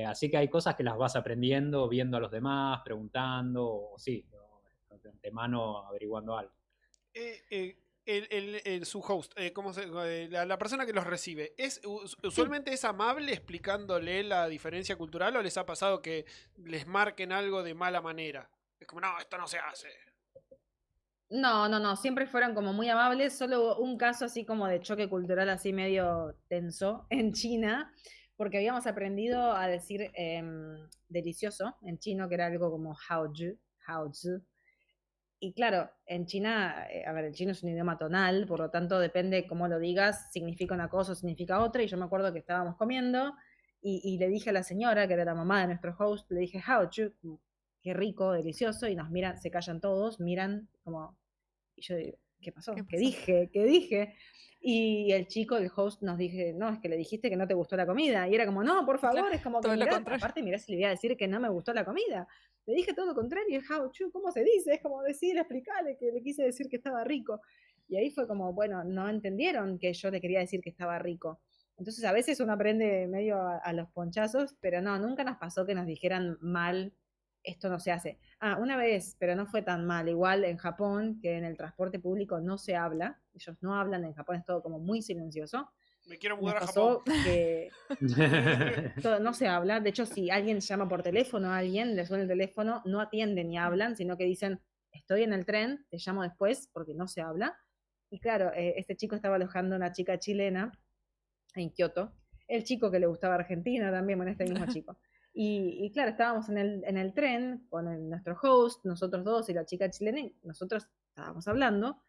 Así que hay cosas que las vas aprendiendo viendo a los demás, preguntando, o sí, de antemano averiguando algo. Su host, la persona que los recibe, usualmente es amable explicándole la diferencia cultural o les ha pasado que les marquen algo de mala manera? Es como, no, esto no se hace. No, siempre fueron como muy amables, solo hubo un caso así como de choque cultural así medio tenso en China, porque habíamos aprendido a decir delicioso en chino, que era algo como haozi. Y claro, en China, a ver, el chino es un idioma tonal, por lo tanto depende cómo lo digas, significa una cosa o significa otra, y yo me acuerdo que estábamos comiendo y le dije a la señora, que era la mamá de nuestro host, le dije haozi, qué rico, delicioso, y nos miran, se callan todos, miran como, y yo digo, ¿qué pasó? ¿Qué dije? Y el chico, el host, nos dije, no, es que le dijiste que no te gustó la comida, y era como, no, por favor, es como que, mirá, aparte mirá si le voy a decir que no me gustó la comida, le dije todo lo contrario, ¿cómo se dice? Es como decir, explicarle que le quise decir que estaba rico, y ahí fue como, bueno, no entendieron que yo le quería decir que estaba rico. Entonces a veces uno aprende medio a los ponchazos, pero no, nunca nos pasó que nos dijeran mal, esto no se hace. Ah, una vez, pero no fue tan mal, igual en Japón, que en el transporte público no se habla, ellos no hablan, en Japón es todo como muy silencioso. Me quiero Nos mudar a Japón. pasó que no se habla, de hecho si alguien llama por teléfono a alguien, le suena el teléfono, no atienden ni hablan, sino que dicen, estoy en el tren, te llamo después, porque no se habla. Y claro, este chico estaba alojando a una chica chilena en Kioto, el chico que le gustaba Argentina también, bueno, este mismo chico. Y claro, estábamos en el tren con nuestro host, nosotros dos y la chica chilena, y nosotros estábamos hablando,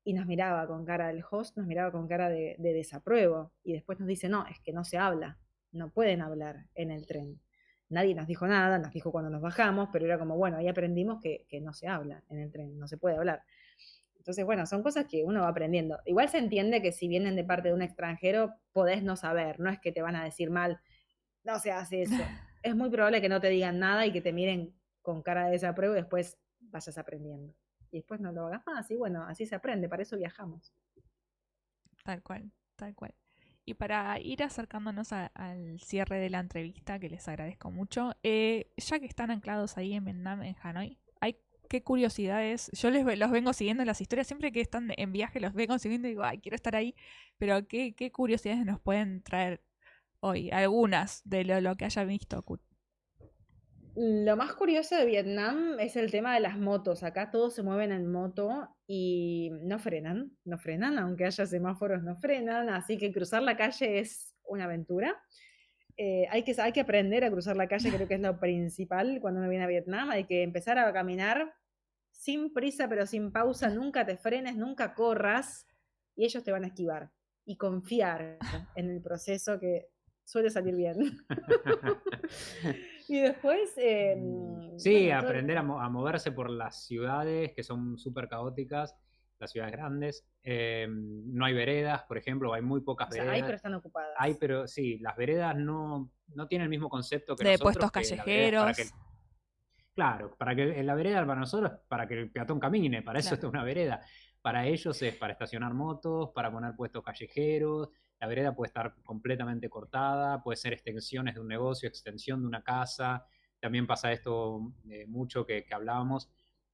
y nos miraba con cara, el host nos miraba con cara de desapruebo, y después nos dice, no, es que no se habla, no pueden hablar en el tren. Nadie nos dijo nada, nos dijo cuando nos bajamos, pero era como, bueno, ahí aprendimos que no se habla en el tren, no se puede hablar. Entonces, bueno, son cosas que uno va aprendiendo. Igual se entiende que si vienen de parte de un extranjero, podés no saber, no es que te van a decir mal, no se hace eso. Es muy probable que no te digan nada y que te miren con cara de desapruebo y después vayas aprendiendo. Y después no lo hagas más, y bueno, así se aprende, para eso viajamos. Tal cual, tal cual. Y para ir acercándonos al cierre de la entrevista, que les agradezco mucho, ya que están anclados ahí en Vietnam, en Hanoi, qué curiosidades. Yo los vengo siguiendo en las historias. Siempre que están en viaje los vengo siguiendo y digo, ay, quiero estar ahí. Pero qué curiosidades nos pueden traer hoy. Algunas de lo que haya visto. Lo más curioso de Vietnam es el tema de las motos. Acá todos se mueven en moto y no frenan, aunque haya semáforos no frenan, así que cruzar la calle es una aventura. Hay que aprender a cruzar la calle, creo que es lo principal cuando uno viene a Vietnam. Hay que empezar a caminar sin prisa pero sin pausa, nunca te frenes, nunca corras y ellos te van a esquivar. Y confiar en el proceso que suele salir bien. Y después... sí, bueno, aprender a moverse por las ciudades que son súper caóticas, las ciudades grandes. No hay veredas, por ejemplo, hay muy pocas veredas. Hay, pero están ocupadas. Hay, pero sí, las veredas no tienen el mismo concepto que de nosotros. Puestos callejeros. Claro, para que la vereda para nosotros es para que el peatón camine, para eso Claro. es una vereda. Para ellos es para estacionar motos, para poner puestos callejeros. La vereda puede estar completamente cortada, puede ser extensiones de un negocio, extensión de una casa. También pasa esto mucho que hablábamos,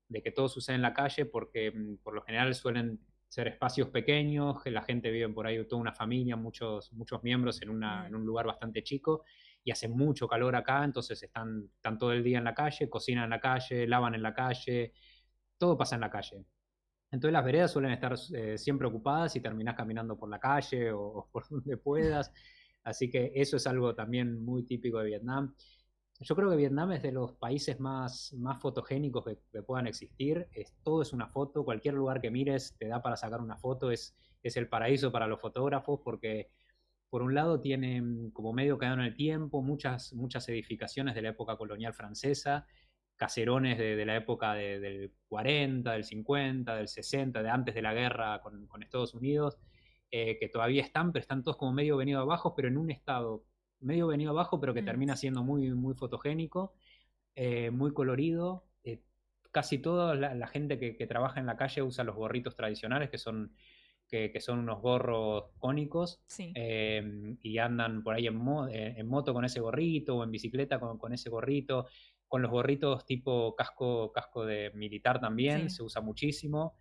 de que todo sucede en la calle porque por lo general suelen ser espacios pequeños, que la gente vive por ahí toda una familia, muchos miembros en un lugar bastante chico, y hace mucho calor acá, entonces están todo el día en la calle, cocinan en la calle, lavan en la calle, todo pasa en la calle. Entonces las veredas suelen estar siempre ocupadas y terminás caminando por la calle o por donde puedas. Así que eso es algo también muy típico de Vietnam. Yo creo que Vietnam es de los países más fotogénicos que puedan existir. Todo es una foto, cualquier lugar que mires te da para sacar una foto. Es el paraíso para los fotógrafos porque por un lado tiene como medio quedado en el tiempo muchas edificaciones de la época colonial francesa, caserones de la época del 40, del 50, del 60, de antes de la guerra con Estados Unidos, que todavía están, pero están todos como medio venido abajo, pero en un estado medio venido abajo, pero que termina siendo muy, muy fotogénico, muy colorido. Casi toda la gente que trabaja en la calle usa los gorritos tradicionales, que son unos gorros cónicos, Sí. y andan por ahí en moto con ese gorrito o en bicicleta con ese gorrito, con los gorritos tipo casco de militar también, Sí. se usa muchísimo.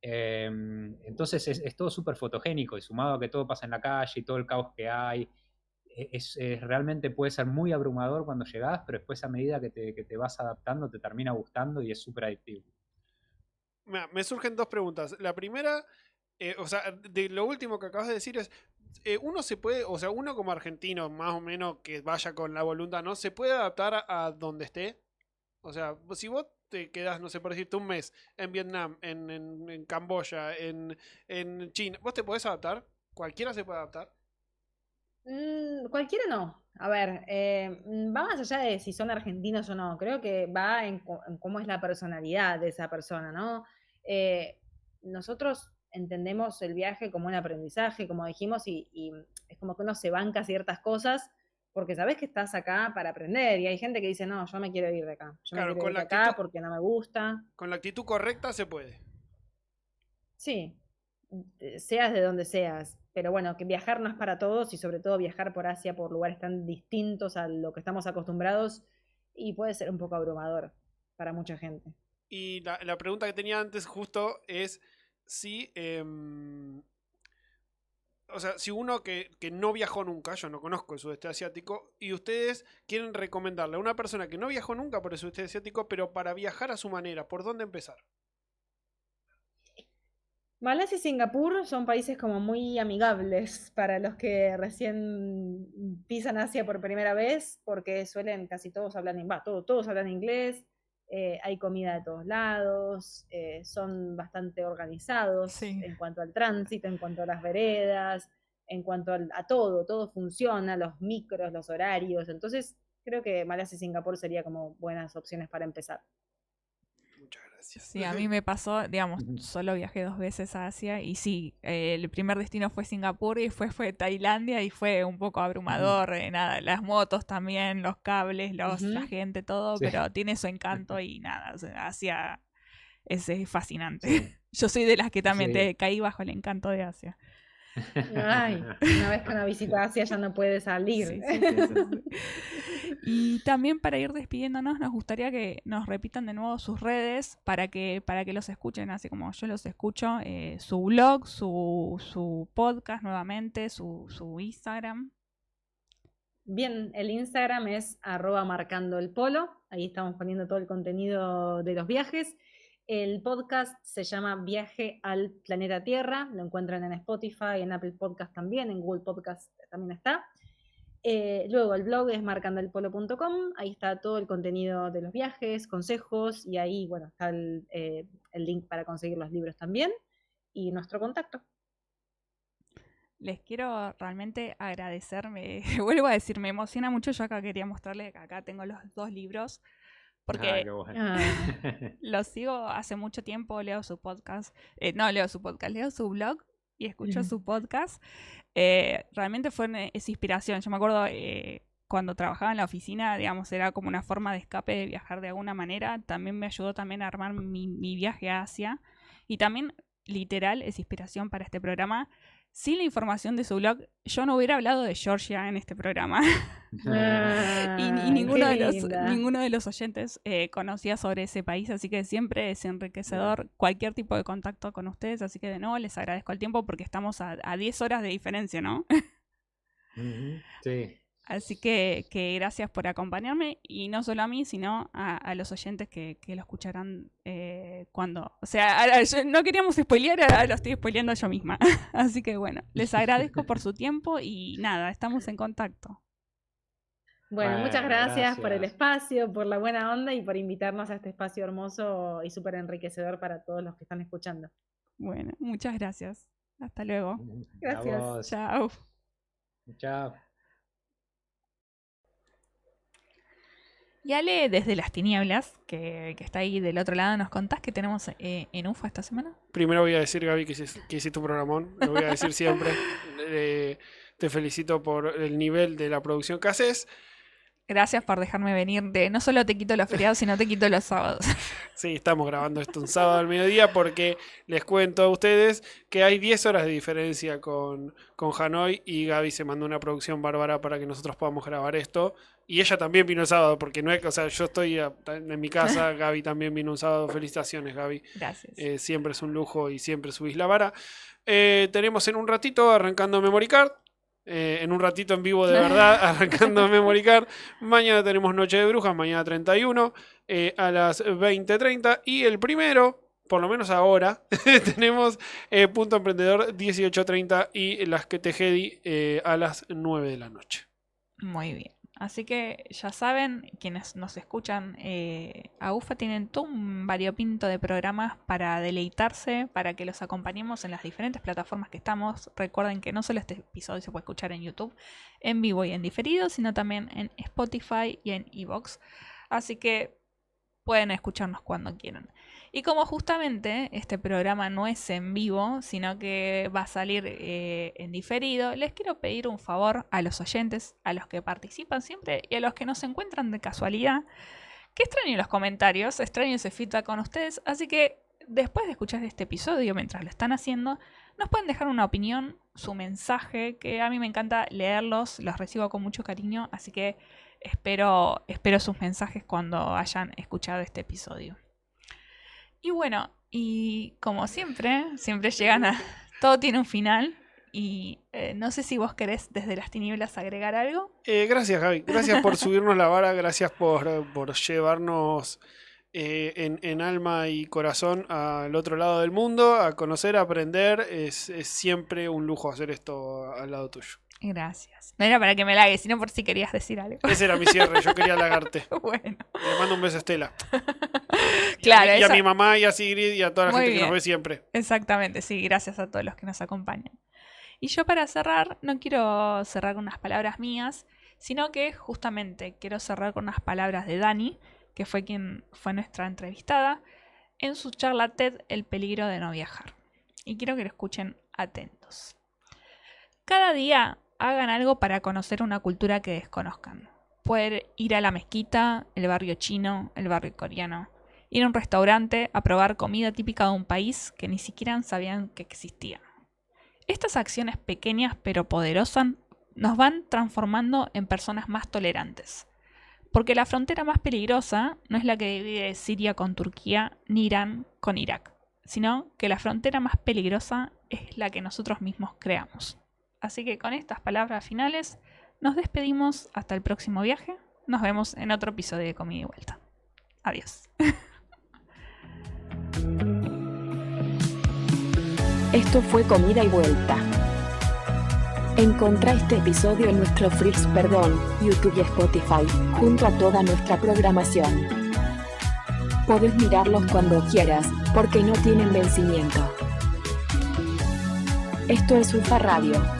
Entonces es todo súper fotogénico y sumado a que todo pasa en la calle y todo el caos que hay, realmente puede ser muy abrumador cuando llegás, pero después a medida que te vas adaptando te termina gustando y es súper adictivo. Me surgen dos preguntas. La primera, o sea, de lo último que acabas de decir es, uno se puede, o sea, uno como argentino, más o menos que vaya con la voluntad, ¿no? ¿Se puede adaptar a donde esté? O sea, si vos te quedás, no sé, por decirte un mes en Vietnam, en Camboya, en China, ¿vos te podés adaptar? ¿Cualquiera se puede adaptar? Cualquiera no. A ver, va más allá de si son argentinos o no. Creo que va en cómo es la personalidad de esa persona, ¿no? Nosotros entendemos el viaje como un aprendizaje, como dijimos, y es como que uno se banca ciertas cosas porque sabes que estás acá para aprender. Y hay gente que dice, no, yo me quiero ir de acá. Yo Claro, me quiero con ir la de acá actitud, porque no me gusta. con la actitud correcta se puede. Sí, seas de donde seas. Pero bueno, que viajar no es para todos y sobre todo viajar por Asia, por lugares tan distintos a lo que estamos acostumbrados y puede ser un poco abrumador para mucha gente. Y la pregunta que tenía antes justo es si, o sea, si uno que no viajó nunca, yo no conozco el sudeste asiático, y ustedes quieren recomendarle a una persona que no viajó nunca por el sudeste asiático, pero para viajar a su manera, ¿por dónde empezar? Malasia y Singapur son países como muy amigables para los que recién pisan Asia por primera vez, porque suelen, casi todos hablan, todos hablan inglés, hay comida de todos lados, son bastante organizados Sí. en cuanto al tránsito, en cuanto a las veredas, en cuanto a todo funciona, los micros, los horarios, entonces creo que Malasia y Singapur sería como buenas opciones para empezar. Muchas gracias. Sí, a mí me pasó, digamos, solo viajé 2 veces a Asia y sí, el primer destino fue Singapur y después fue Tailandia y fue un poco abrumador, nada, las motos también, los cables, la gente, todo, Sí. pero tiene su encanto y nada, o sea, Asia es fascinante. Sí. Yo soy de las que también Sí. te caí bajo el encanto de Asia. Ay, una vez que una visita a Asia ya no puede salir. Sí, sí, sí, sí, sí. Y también para ir despidiéndonos, nos gustaría que nos repitan de nuevo sus redes para que los escuchen, así como yo los escucho, su blog, su podcast nuevamente, su Instagram. Bien, el Instagram es @marcandoelpolo, ahí estamos poniendo todo el contenido de los viajes. El podcast se llama Viaje al Planeta Tierra, lo encuentran en Spotify, en Apple Podcast también, en Google Podcast también está. Luego el blog es marcandoelpolo.com, ahí está todo el contenido de los viajes, consejos, y ahí, bueno, está el link para conseguir los libros también, y nuestro contacto. Les quiero realmente agradecer, vuelvo a decir, me emociona mucho, yo acá quería mostrarles que acá tengo los 2 libros, porque Qué bueno. los sigo hace mucho tiempo, leo su podcast, no leo su podcast, leo su blog y escucho su podcast. Realmente es inspiración. Yo me acuerdo cuando trabajaba en la oficina, digamos, era como una forma de escape de viajar de alguna manera. También me ayudó también a armar mi viaje a Asia. Y también, literal, es inspiración para este programa. Sin la información de su blog, yo no hubiera hablado de Georgia en este programa. Y ninguno de los oyentes conocía sobre ese país, así que siempre es enriquecedor cualquier tipo de contacto con ustedes, así que de nuevo les agradezco el tiempo porque estamos a 10 horas de diferencia, ¿no? Sí. Así que gracias por acompañarme, y no solo a mí, sino a los oyentes que lo escucharán cuando... O sea, no queríamos spoilear, ahora lo estoy spoileando yo misma. Así que bueno, les agradezco por su tiempo y nada, estamos en contacto. Bueno, muchas gracias por el espacio, por la buena onda y por invitarnos a este espacio hermoso y súper enriquecedor para todos los que están escuchando. Bueno, muchas gracias. Hasta luego. Gracias. Chao. Chao. Y Ale, desde las tinieblas, que está ahí del otro lado, ¿nos contás qué tenemos en UFA esta semana? Primero voy a decir, Gaby, que hiciste un programón. Lo voy a decir siempre. Te felicito por el nivel de la producción que haces. Gracias por dejarme venir. No solo te quito los feriados, sino te quito los sábados. Sí, estamos grabando esto un sábado al mediodía porque les cuento a ustedes que hay 10 horas de diferencia con Hanoi, y Gaby se mandó una producción bárbara para que nosotros podamos grabar esto. Y ella también vino el sábado, porque no es, o sea, yo estoy en mi casa, Gaby también vino un sábado. Felicitaciones, Gaby. Gracias. Siempre es un lujo y siempre subís la vara. Tenemos en un ratito arrancando Memory Card. En un ratito en vivo de verdad, arrancando Memory Card. Mañana tenemos Noche de Brujas, mañana 31, a las 20:30. Y el primero, por lo menos ahora, tenemos Punto Emprendedor 18:30 y Las que te Jedi a las 9 de la noche. Muy bien. Así que ya saben, quienes nos escuchan a UFA tienen todo un variopinto de programas para deleitarse, para que los acompañemos en las diferentes plataformas que estamos. Recuerden que no solo este episodio se puede escuchar en YouTube, en vivo y en diferido, sino también en Spotify y en iVoox. Así que pueden escucharnos cuando quieran. Y como justamente este programa no es en vivo, sino que va a salir en diferido, les quiero pedir un favor a los oyentes, a los que participan siempre y a los que nos encuentran de casualidad, que extrañen los comentarios, extrañen ese feedback con ustedes. Así que después de escuchar este episodio, mientras lo están haciendo, nos pueden dejar una opinión, su mensaje, que a mí me encanta leerlos, los recibo con mucho cariño, así que espero sus mensajes cuando hayan escuchado este episodio. Y bueno, y como siempre llegan a... Todo tiene un final. Y no sé si vos querés desde las tinieblas agregar algo. Gracias, Gaby. Gracias por subirnos la vara. Gracias por llevarnos en alma y corazón al otro lado del mundo, a conocer, a aprender. Es siempre un lujo hacer esto al lado tuyo. Gracias. No era para que me halagues, sino por si querías decir algo. Ese era mi cierre. Yo quería halagarte. Bueno. Le mando un beso a Estela. Claro, y a mi mamá y a Sigrid y a toda la Muy gente que bien. nos ve siempre. Exactamente, sí. Gracias a todos los que nos acompañan. Y yo para cerrar, no quiero cerrar con unas palabras mías, sino que justamente quiero cerrar con unas palabras de Dani, que fue quien fue nuestra entrevistada, en su charla TED El peligro de no viajar. Y quiero que lo escuchen atentos. Cada día hagan algo para conocer una cultura que desconozcan. Pueden ir a la mezquita, el barrio chino, el barrio coreano. Ir a un restaurante a probar comida típica de un país que ni siquiera sabían que existía. Estas acciones pequeñas pero poderosas nos van transformando en personas más tolerantes. Porque la frontera más peligrosa no es la que divide Siria con Turquía ni Irán con Irak, sino que la frontera más peligrosa es la que nosotros mismos creamos. Así que con estas palabras finales nos despedimos hasta el próximo viaje. Nos vemos en otro episodio de Comida y Vuelta. Adiós. Esto fue Comida y Vuelta. Encontrá este episodio en nuestro Fritz Perdón, YouTube y Spotify, junto a toda nuestra programación. Podés mirarlos cuando quieras, porque no tienen vencimiento. Esto es UFA Radio.